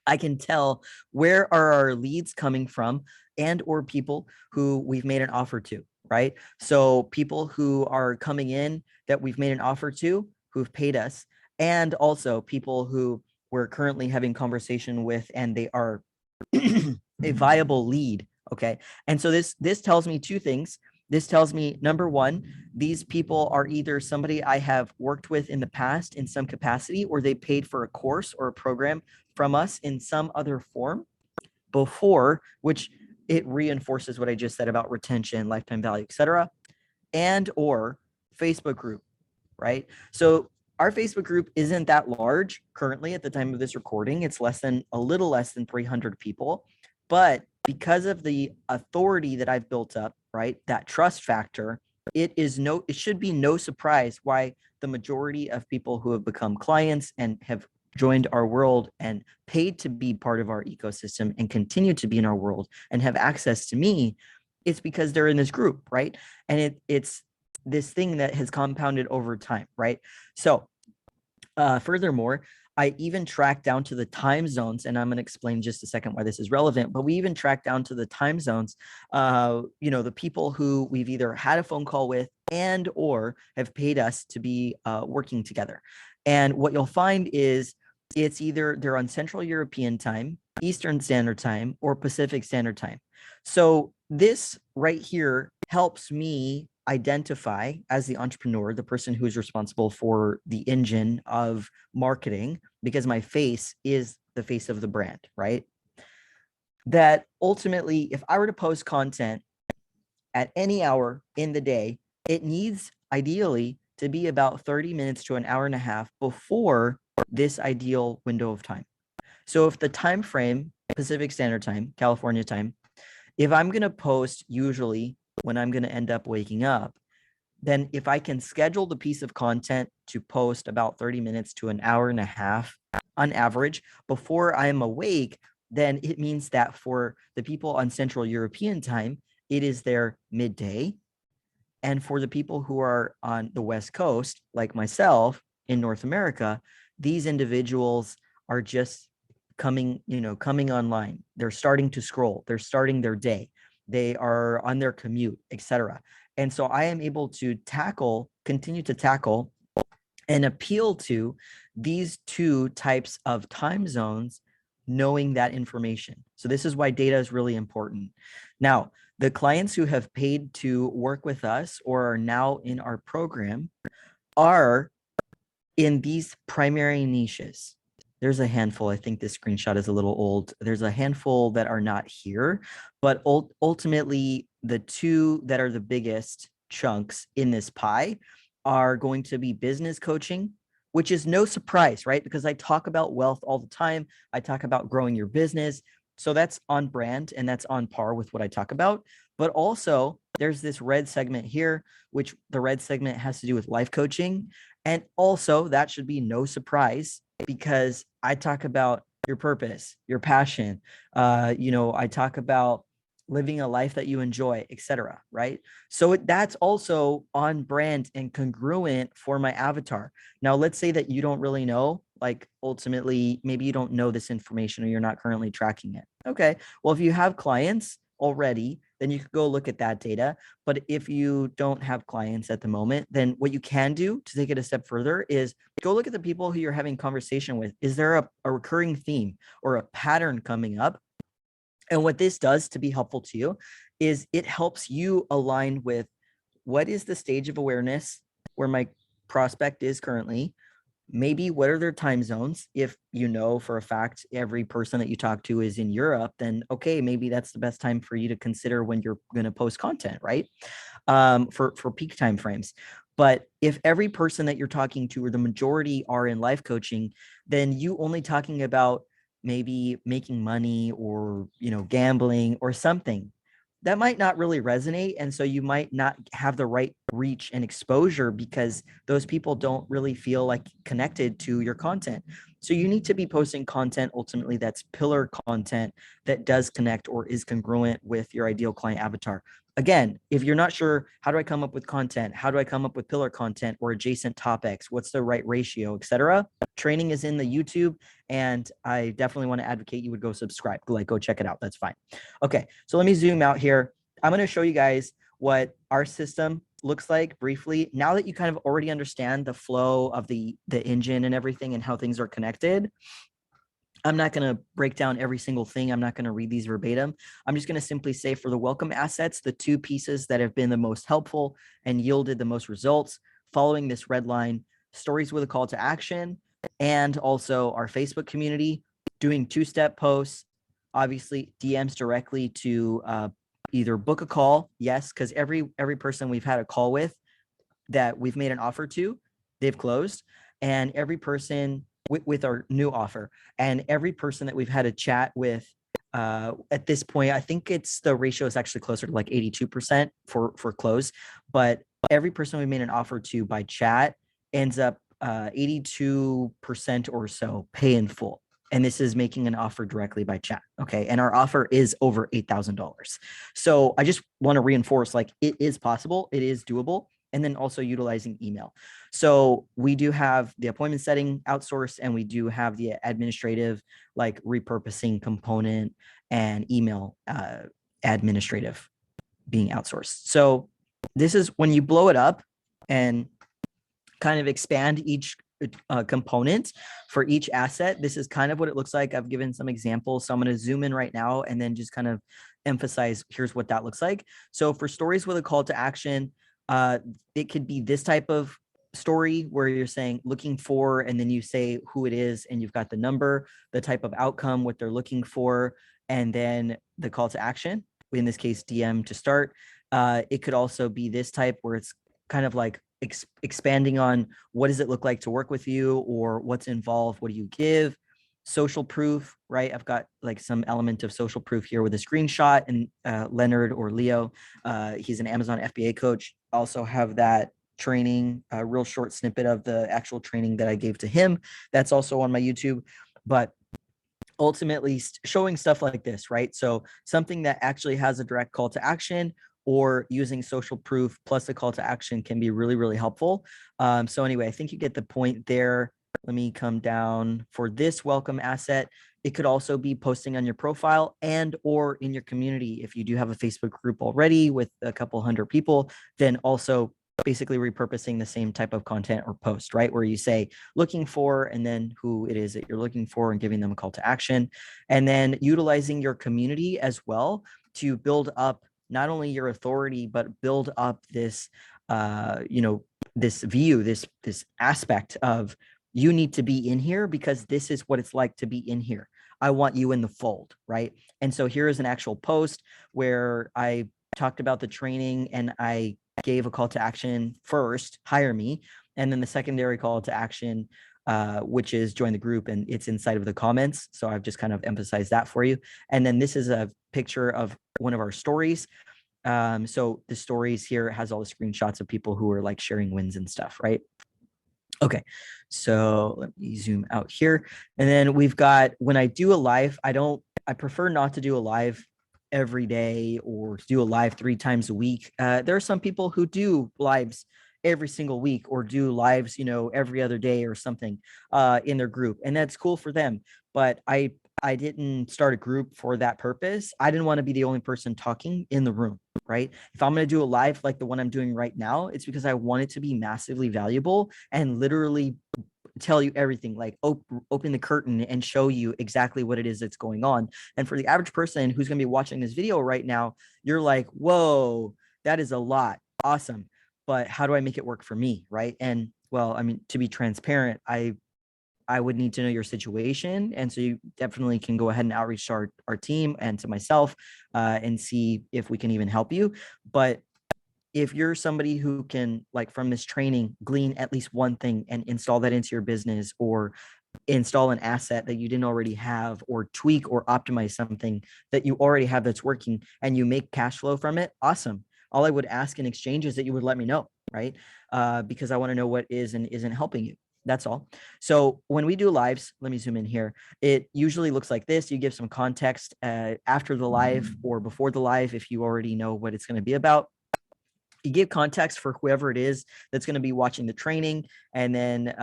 I can tell where are our leads coming from and or people who we've made an offer to, right? So people who are coming in that we've made an offer to, who've paid us, and also people who we're currently having conversation with and they are a viable lead. Okay. And so this tells me two things. This tells me, number one, these people are either somebody I have worked with in the past in some capacity, or they paid for a course or a program from us in some other form before, which it reinforces what I just said about retention, lifetime value, etc. And or Facebook group, right? So our Facebook group isn't that large currently at the time of this recording. It's a little less than 300 people. But because of the authority that I've built up, right, that trust factor, it should be no surprise why the majority of people who have become clients and have joined our world and paid to be part of our ecosystem and continue to be in our world and have access to me, it's because they're in this group, right? And it's this thing that has compounded over time, right? So furthermore, I even track down to the time zones, and I'm going to explain just a second why this is relevant, but we even track down to the time zones, the people who we've either had a phone call with and or have paid us to be working together. And what you'll find is it's either they're on Central European time, Eastern Standard Time, or Pacific Standard Time. So this right here helps me identify, as the entrepreneur, the person who is responsible for the engine of marketing, because my face is the face of the brand, right? That ultimately, if I were to post content at any hour in the day, it needs ideally to be about 30 minutes to an hour and a half before this ideal window of time. So if the time frame, Pacific Standard Time, California time, if I'm going to post usually when I'm going to end up waking up, then if I can schedule the piece of content to post about 30 minutes to an hour and a half on average before I am awake, then it means that for the people on Central European time, it is their midday. And for the people who are on the West Coast, like myself in North America, these individuals are just coming online. They're starting to scroll. They're starting their day. They are on their commute, etc. And so I am able to continue to tackle and appeal to these two types of time zones, knowing that information. So this is why data is really important. Now, the clients who have paid to work with us or are now in our program are in these primary niches. There's a handful. I think this screenshot is a little old. There's a handful that are not here, but ultimately the two that are the biggest chunks in this pie are going to be business coaching, which is no surprise, right? Because I talk about wealth all the time. I talk about growing your business. So that's on brand and that's on par with what I talk about. But also there's this red segment here, which the red segment has to do with life coaching. And also that should be no surprise because I talk about your purpose, your passion. I talk about living a life that you enjoy, etc. Right? So that's also on brand and congruent for my avatar. Now, let's say that you don't really know, like ultimately, maybe you don't know this information or you're not currently tracking it. Okay. Well, if you have clients already, then you could go look at that data. But if you don't have clients at the moment, then what you can do to take it a step further is go look at the people who you're having conversation with. Is there a recurring theme or a pattern coming up? And what this does to be helpful to you is it helps you align with what is the stage of awareness where my prospect is currently. Maybe what are their time zones? If you know for a fact every person that you talk to is in Europe, then okay, maybe that's the best time for you to consider when you're going to post content, right? For peak time frames. But if every person that you're talking to or the majority are in life coaching, then you only talking about maybe making money or gambling or something that might not really resonate. And so you might not have the right reach and exposure because those people don't really feel like connected to your content. So you need to be posting content ultimately that's pillar content that does connect or is congruent with your ideal client avatar. Again, if you're not sure, how do I come up with content? How do I come up with pillar content or adjacent topics? What's the right ratio, etc.? Training is in the YouTube, and I definitely want to advocate you would go subscribe. Like, go check it out. That's fine. Okay, so let me zoom out here. I'm going to show you guys what our system looks like briefly. Now that you kind of already understand the flow of the engine and everything and how things are connected, I'm not going to break down every single thing. I'm not going to read these verbatim. I'm just going to simply say for the welcome assets, the two pieces that have been the most helpful and yielded the most results following this red line, stories with a call to action, and also our Facebook community doing two-step posts, obviously DMs directly to either book a call. Yes, because every person we've had a call with that we've made an offer to, they've closed. And every person with our new offer and every person that we've had a chat with at this point, I think it's the ratio is actually closer to like 82% for close, but every person we made an offer to by chat ends up 82% or so pay in full. And this is making an offer directly by chat. Okay. And our offer is over $8,000. So I just want to reinforce, like, it is possible, it is doable. And then also utilizing email. So we do have the appointment setting outsourced, and we do have the administrative, like repurposing component and email administrative being outsourced. So this is when you blow it up and kind of expand each component for each asset. This is kind of what it looks like. I've given some examples. So I'm going to zoom in right now and then just kind of emphasize here's what that looks like. So for stories with a call to action, it could be this type of story where you're saying looking for, and then you say who it is and you've got the number, the type of outcome, what they're looking for, and then the call to action, in this case DM to start. It could also be this type where it's kind of like expanding on what does it look like to work with you, or what's involved, what do you give. Social proof, right? I've got like some element of social proof here with a screenshot, and Leonard or Leo, he's an Amazon FBA coach. Also have that training, a real short snippet of the actual training that I gave to him. That's also on my YouTube. But ultimately showing stuff like this, right? So something that actually has a direct call to action, or using social proof plus a call to action can be really, really helpful. So anyway, I think you get the point there. Let me come down for this welcome asset. It could also be posting on your profile and or in your community. If you do have a Facebook group already with a couple hundred people, then also basically repurposing the same type of content or post, right? Where you say looking for, and then who it is that you're looking for, and giving them a call to action. And then utilizing your community as well to build up not only your authority, but build up this, this view, this aspect of, you need to be in here because this is what it's like to be in here. I want you in the fold, right? And so here is an actual post where I talked about the training, and I gave a call to action first, hire me, and then the secondary call to action, which is join the group, and it's inside of the comments. So I've just kind of emphasized that for you. And then this is a picture of one of our stories. So the stories here has all the screenshots of people who are like sharing wins and stuff, right? Okay, so let me zoom out here. And then we've got, when I do a live, I prefer not to do a live every day or do a live 3 times a week. There are some people who do lives every single week or do lives, every other day or something in their group. And that's cool for them. But I didn't start a group for that purpose. I didn't want to be the only person talking in the room, right? If I'm going to do a live like the one I'm doing right now, it's because I want it to be massively valuable and literally tell you everything, like open the curtain and show you exactly what it is that's going on. And for the average person who's going to be watching this video right now, you're like, whoa, that is a lot. Awesome. But how do I make it work for me? Right. And well, I mean, to be transparent, I would need to know your situation. And so you definitely can go ahead and outreach to our team and to myself and see if we can even help you. But if you're somebody who can, like, from this training, glean at least one thing and install that into your business, or install an asset that you didn't already have, or tweak or optimize something that you already have that's working, and you make cash flow from it, awesome. All I would ask in exchange is that you would let me know, right? Because I want to know what is and isn't helping you. That's all. So when we do lives, let me zoom in here. It usually looks like this. You give some context after the live or before the live if you already know what it's going to be about. You give context for whoever it is that's going to be watching the training. And then,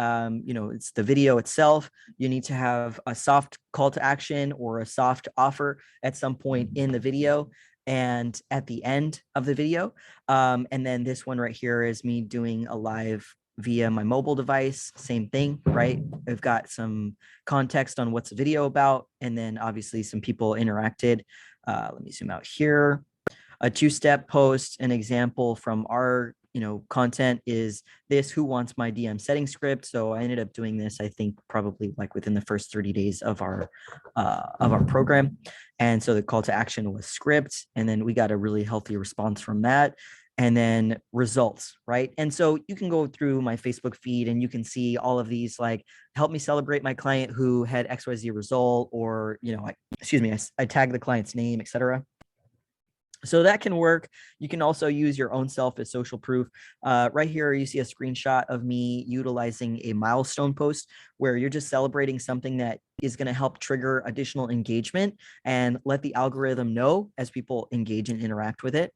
it's the video itself. You need to have a soft call to action or a soft offer at some point in the video and at the end of the video. And then this one right here is me doing a live via my mobile device. Same thing, right? I've got some context on what's the video about. And then obviously some people interacted. Let me zoom out here. A two-step post, an example from our content is this: who wants my DM setting script? So I ended up doing this, I think probably like within the first 30 days of our program. And so the call to action was script, and then we got a really healthy response from that. And then results, right? And so you can go through my Facebook feed and you can see all of these, like, help me celebrate my client who had XYZ result, or I tag the client's name, etc. So that can work. You can also use your own self as social proof. Right here, you see a screenshot of me utilizing a milestone post where you're just celebrating something that is going to help trigger additional engagement and let the algorithm know as people engage and interact with it.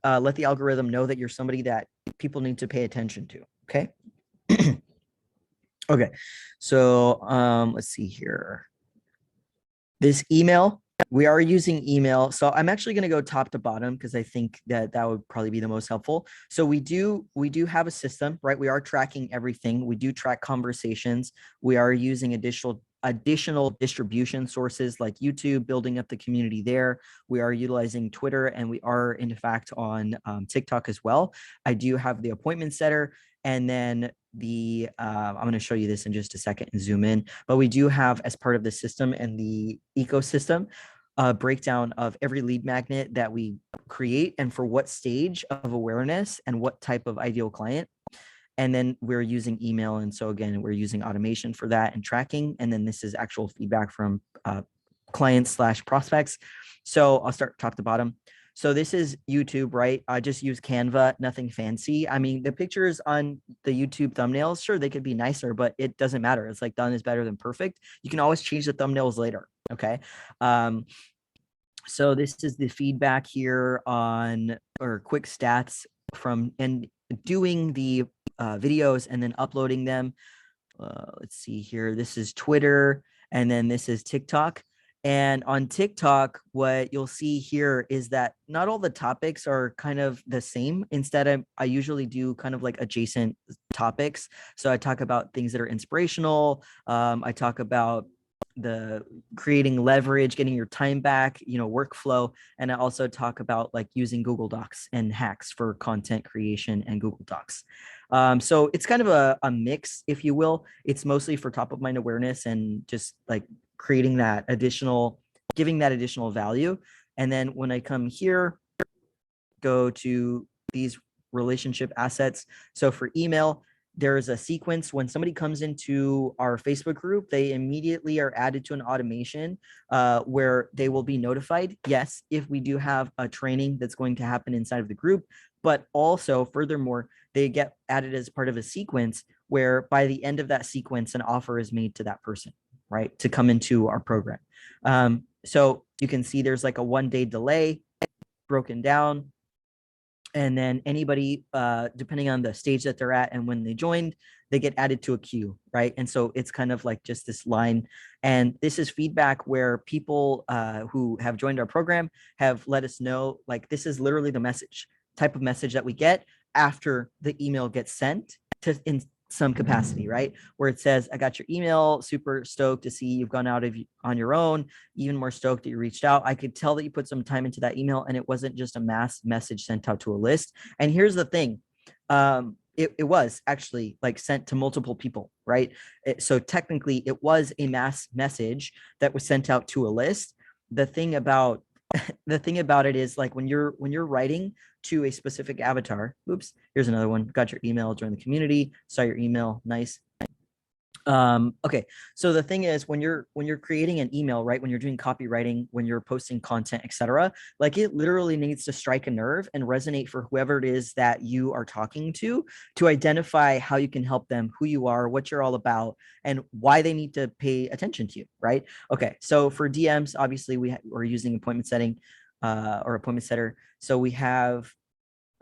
Let the algorithm know that you're somebody that people need to pay attention to. Okay. Okay. So let's see here. This email, we are using email. So I'm actually going to go top to bottom because I think that would probably be the most helpful. So we do have a system, right? We are tracking everything. We do track conversations. We are using additional distribution sources like YouTube, building up the community there. We are utilizing Twitter, and we are in fact on TikTok as well. I do have the appointment setter, and then I'm going to show you this in just a second and zoom in, but we do have, as part of the system and the ecosystem, a breakdown of every lead magnet that we create and for what stage of awareness and what type of ideal client. And then we're using email. And so again, we're using automation for that and tracking. And then this is actual feedback from clients / prospects. So I'll start top to bottom. So this is YouTube, right? I just use Canva, nothing fancy. I mean, the pictures on the YouTube thumbnails, sure, they could be nicer, but it doesn't matter. It's like done is better than perfect. You can always change the thumbnails later. Okay. So this is the feedback here on, or quick stats from, and doing the videos and then uploading them. Let's see here. This is Twitter, and then this is TikTok. And on TikTok, what you'll see here is that not all the topics are kind of the same. Instead, I usually do kind of like adjacent topics. So I talk about things that are inspirational. I talk about the creating leverage, getting your time back, workflow. And I also talk about like using Google Docs and hacks for content creation and Google Docs. So it's kind of a mix, if you will. It's mostly for top of mind awareness and just like creating that giving that additional value. And then when I come here, go to these relationship assets. So for email, there is a sequence. When somebody comes into our Facebook group, they immediately are added to an automation where they will be notified, yes, if we do have a training that's going to happen inside of the group, but also furthermore, they get added as part of a sequence where by the end of that sequence, an offer is made to that person, right, to come into our program. So You can see there's like a 1-day delay broken down. And then anybody, depending on the stage that they're at and when they joined, they get added to a queue, right? And so it's kind of like just this line. And this is feedback where people who have joined our program have let us know, like, this is literally the type of message that we get after the email gets sent to in some capacity, right? Where it says, I got your email, super stoked to see you've gone out on your own, even more stoked that you reached out. I could tell that you put some time into that email, and it wasn't just a mass message sent out to a list. And here's the thing. It was actually like sent to multiple people, right? So technically it was a mass message that was sent out to a list. The thing about it is, like, when you're writing to a specific avatar, oops, here's another one. Got your email, join the community, saw your email, nice. Okay, so the thing is, when you're creating an email, right, when you're doing copywriting, when you're posting content, etc., like, it literally needs to strike a nerve and resonate for whoever it is that you are talking to identify how you can help them, who you are, what you're all about, and why they need to pay attention to you, right? Okay, so for DMs, obviously we're using appointment setting or appointment setter. So we have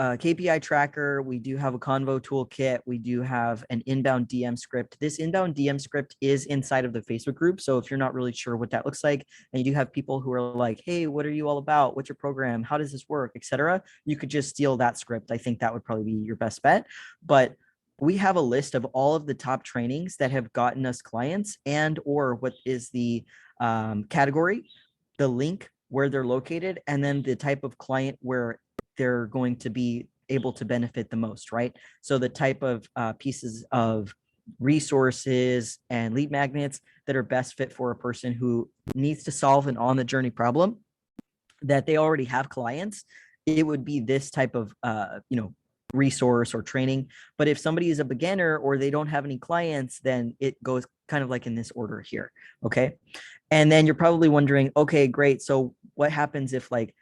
KPI tracker. We do have a Convo toolkit. We do have an inbound DM script. This inbound DM script is inside of the Facebook group. So if you're not really sure what that looks like, and you do have people who are like, hey, what are you all about? What's your program? How does this work, etc., you could just steal that script. I think that would probably be your best bet. But we have a list of all of the top trainings that have gotten us clients, and or what is the category, the link where they're located, and then the type of client where they're going to be able to benefit the most, right? So the type of pieces of resources and lead magnets that are best fit for a person who needs to solve an on the journey problem that they already have clients, it would be this type of resource or training. But if somebody is a beginner or they don't have any clients, then it goes kind of like in this order here. Okay. And then you're probably wondering, okay, great. So what happens if, like,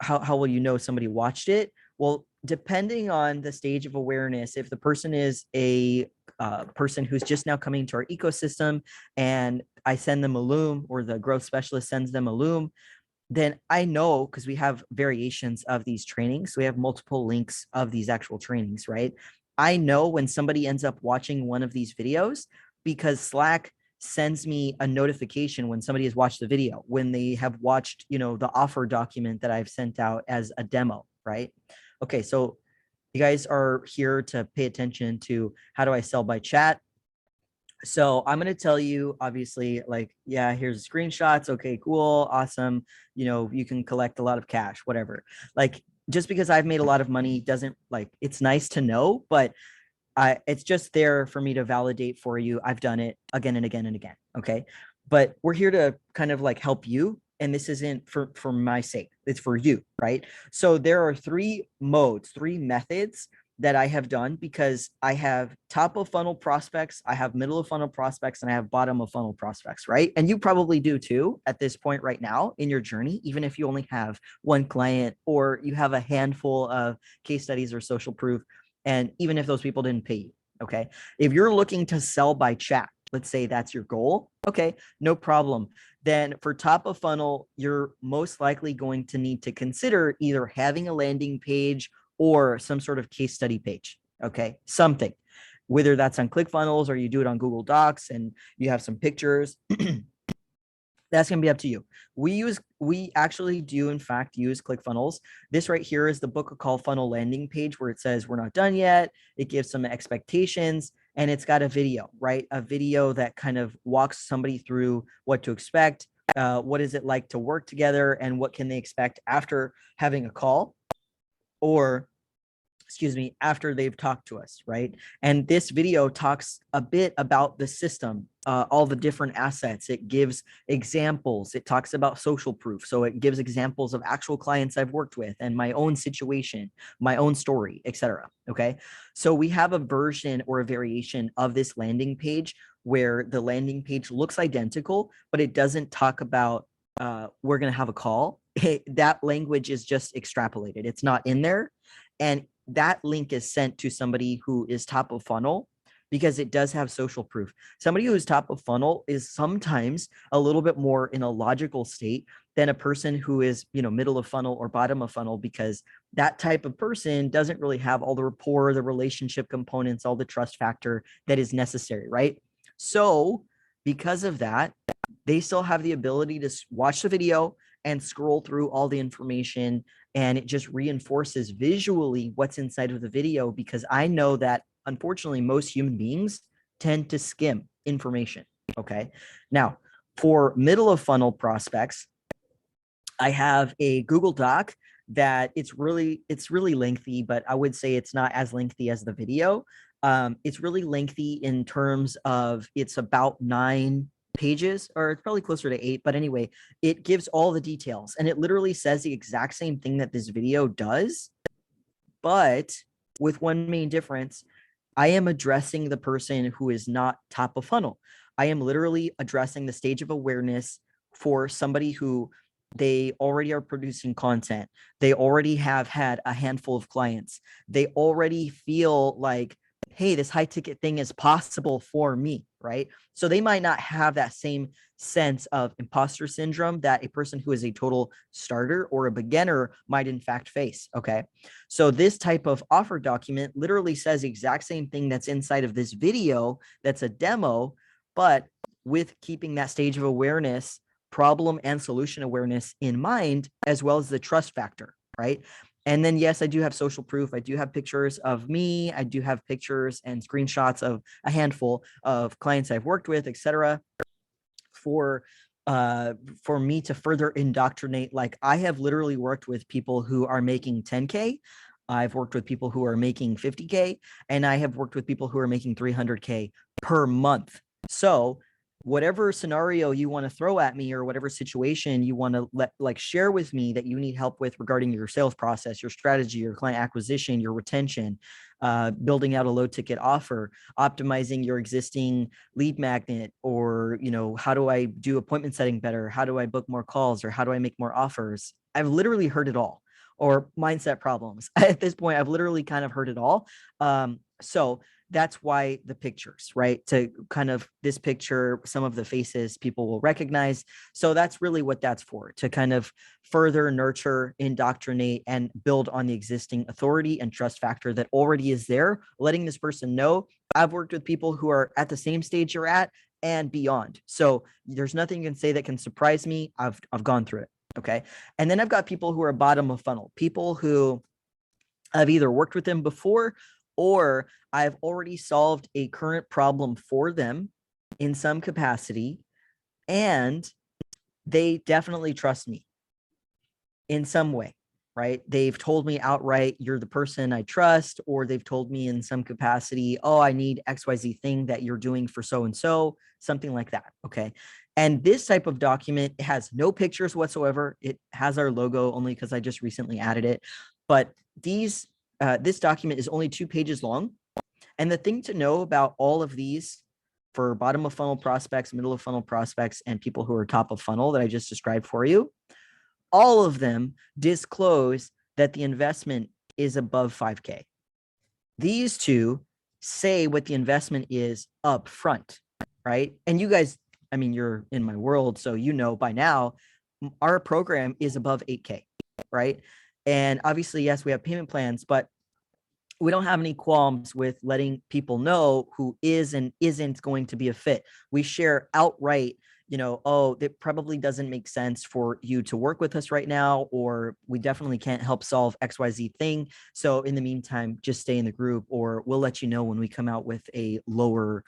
how will you know somebody watched it? Well, depending on the stage of awareness, if the person is a person who's just now coming to our ecosystem and I send them a loom, or the growth specialist sends them a loom, then I know, because we have variations of these trainings. So we have multiple links of these actual trainings, right? I know when somebody ends up watching one of these videos because Slack sends me a notification when somebody has watched the video, when they have watched, the offer document that I've sent out as a demo, right? Okay, so you guys are here to pay attention to how do I sell by chat. So I'm going to tell you, obviously, like, yeah, here's screenshots. Okay, cool. Awesome. You can collect a lot of cash, whatever. Like, just because I've made a lot of money doesn't, like, it's nice to know, but it's just there for me to validate for you. I've done it again and again and again. Okay. But we're here to kind of like help you. And this isn't for my sake. It's for you. Right. So there are three methods that I have done, because I have top of funnel prospects, I have middle of funnel prospects, and I have bottom of funnel prospects, right? And you probably do too at this point right now in your journey, even if you only have one client or you have a handful of case studies or social proof. And even if those people didn't pay you, okay? If you're looking to sell by chat, let's say that's your goal, okay, no problem. Then for top of funnel, you're most likely going to need to consider either having a landing page or some sort of case study page, okay? Something, whether that's on ClickFunnels or you do it on Google Docs and you have some pictures. That's going to be up to you. We actually do, in fact, use ClickFunnels. This right here is the book a call funnel landing page where it says we're not done yet. It gives some expectations, and it's got a video, right? A video that kind of walks somebody through what to expect. What is it like to work together, and what can they expect after having a call, or after they've talked to us, right? And this video talks a bit about the system, all the different assets. It gives examples. It talks about social proof. So it gives examples of actual clients I've worked with and my own situation, my own story, etc. Okay. So we have a version or a variation of this landing page where the landing page looks identical, but it doesn't talk about we're going to have a call. That language is just extrapolated. It's not in there. And that link is sent to somebody who is top of funnel, because it does have social proof. Somebody who is top of funnel is sometimes a little bit more in a logical state, than a person who is, middle of funnel or bottom of funnel, because that type of person doesn't really have all the rapport, the relationship components, all the trust factor that is necessary, right? So because of that, they still have the ability to watch the video and scroll through all the information, and it just reinforces visually what's inside of the video, because I know that unfortunately most human beings tend to skim information. Okay. Now, for middle of funnel prospects, I have a Google Doc that it's really lengthy, but I would say it's not as lengthy as the video. It's really lengthy in terms of it's about 9 pages, or it's probably closer to 8. But anyway, it gives all the details, and it literally says the exact same thing that this video does, but with one main difference. I am addressing the person who is not top of funnel. I am literally addressing the stage of awareness for somebody who they already are producing content. They already have had a handful of clients. They already feel like, hey, this high ticket thing is possible for me, right? So they might not have that same sense of imposter syndrome that a person who is a total starter or a beginner might in fact face. Okay. So this type of offer document literally says the exact same thing that's inside of this video that's a demo, but with keeping that stage of awareness, problem and solution awareness in mind, as well as the trust factor, right? And then, yes, I do have social proof. I do have pictures of me. I do have pictures and screenshots of a handful of clients I've worked with, etc. For me to further indoctrinate. Like, I have literally worked with people who are making 10K. I've worked with people who are making 50K, and I have worked with people who are making 300K per month. So whatever scenario you want to throw at me, or whatever situation you want to share with me that you need help with regarding your sales process, your strategy, your client acquisition, your retention, building out a low ticket offer, optimizing your existing lead magnet, or, how do I do appointment setting better? How do I book more calls, or how do I make more offers? I've literally heard it all. Or mindset problems. At this point, I've literally kind of heard it all. So that's why the pictures, right? To kind of this picture, some of the faces people will recognize. So that's really what that's for, to kind of further nurture, indoctrinate, and build on the existing authority and trust factor that already is there, letting this person know I've worked with people who are at the same stage you're at and beyond. So there's nothing you can say that can surprise me. I've gone through it. Okay. And then I've got people who are bottom of funnel, people who I've either worked with them before, or I've already solved a current problem for them in some capacity, and they definitely trust me in some way, right? They've told me outright, you're the person I trust, or they've told me in some capacity, oh, I need XYZ thing that you're doing for so-and-so, something like that. Okay. And this type of document has no pictures whatsoever. It has our logo only because I just recently added it. But this document is only 2 pages long. And the thing to know about all of these for bottom of funnel prospects, middle of funnel prospects, and people who are top of funnel that I just described for you, all of them disclose that the investment is above 5K. These two say what the investment is up front, right? And you guys, I mean, you're in my world, so you know by now, our program is above 8K, right? And obviously, yes, we have payment plans, but we don't have any qualms with letting people know who is and isn't going to be a fit. We share outright, oh, it probably doesn't make sense for you to work with us right now, or we definitely can't help solve XYZ thing. So in the meantime, just stay in the group, or we'll let you know when we come out with a lower,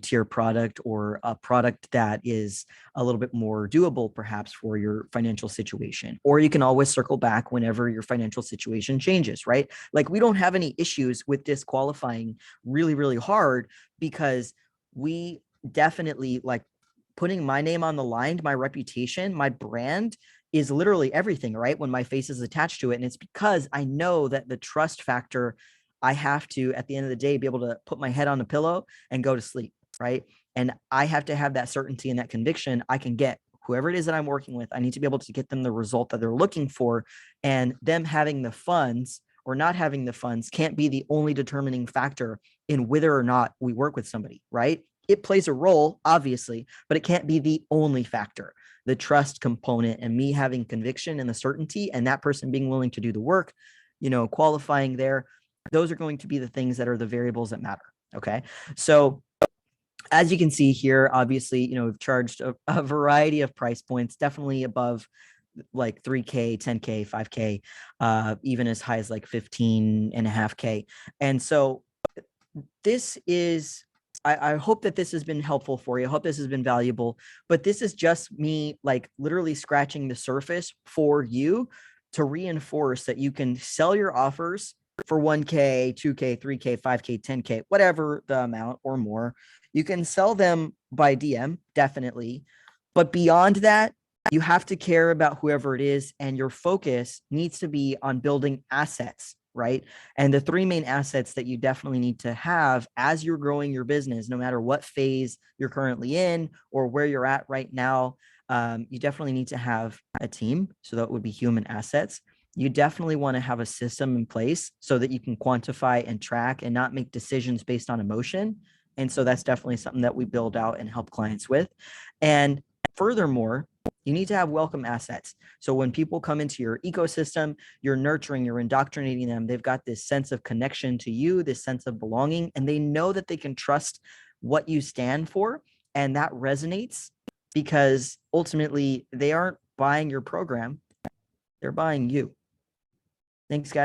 tier product, or a product that is a little bit more doable, perhaps for your financial situation. Or you can always circle back whenever your financial situation changes, right? Like, we don't have any issues with disqualifying really, really hard, because we definitely putting my name on the line, my reputation, my brand is literally everything, right? When my face is attached to it. And it's because I know that the trust factor, I have to, at the end of the day, be able to put my head on a pillow and go to sleep, right? And I have to have that certainty and that conviction I can get whoever it is that I'm working with. I need to be able to get them the result that they're looking for, and them having the funds or not having the funds can't be the only determining factor in whether or not we work with somebody, right? It plays a role, obviously, but it can't be the only factor. the trust component and me having conviction and the certainty and that person being willing to do the work, qualifying there, those are going to be the things that are the variables that matter. Okay. So as you can see here, obviously, we've charged a variety of price points, definitely above like 3K, 10K, 5K, even as high as like 15.5K. And so this is, I hope that this has been helpful for you. I hope this has been valuable, but this is just me like literally scratching the surface for you to reinforce that you can sell your offers for 1K, 2K, 3K, 5K, 10K, whatever the amount or more. You can sell them by DM, definitely. But beyond that, you have to care about whoever it is, and your focus needs to be on building assets, right? And the three main assets that you definitely need to have as you're growing your business, no matter what phase you're currently in or where you're at right now, you definitely need to have a team. So that would be human assets. You definitely want to have a system in place so that you can quantify and track and not make decisions based on emotion. And so that's definitely something that we build out and help clients with. And furthermore, you need to have welcome assets. So when people come into your ecosystem, you're nurturing, you're indoctrinating them. They've got this sense of connection to you, this sense of belonging, and they know that they can trust what you stand for. And that resonates because ultimately they aren't buying your program, they're buying you. Thanks, guys.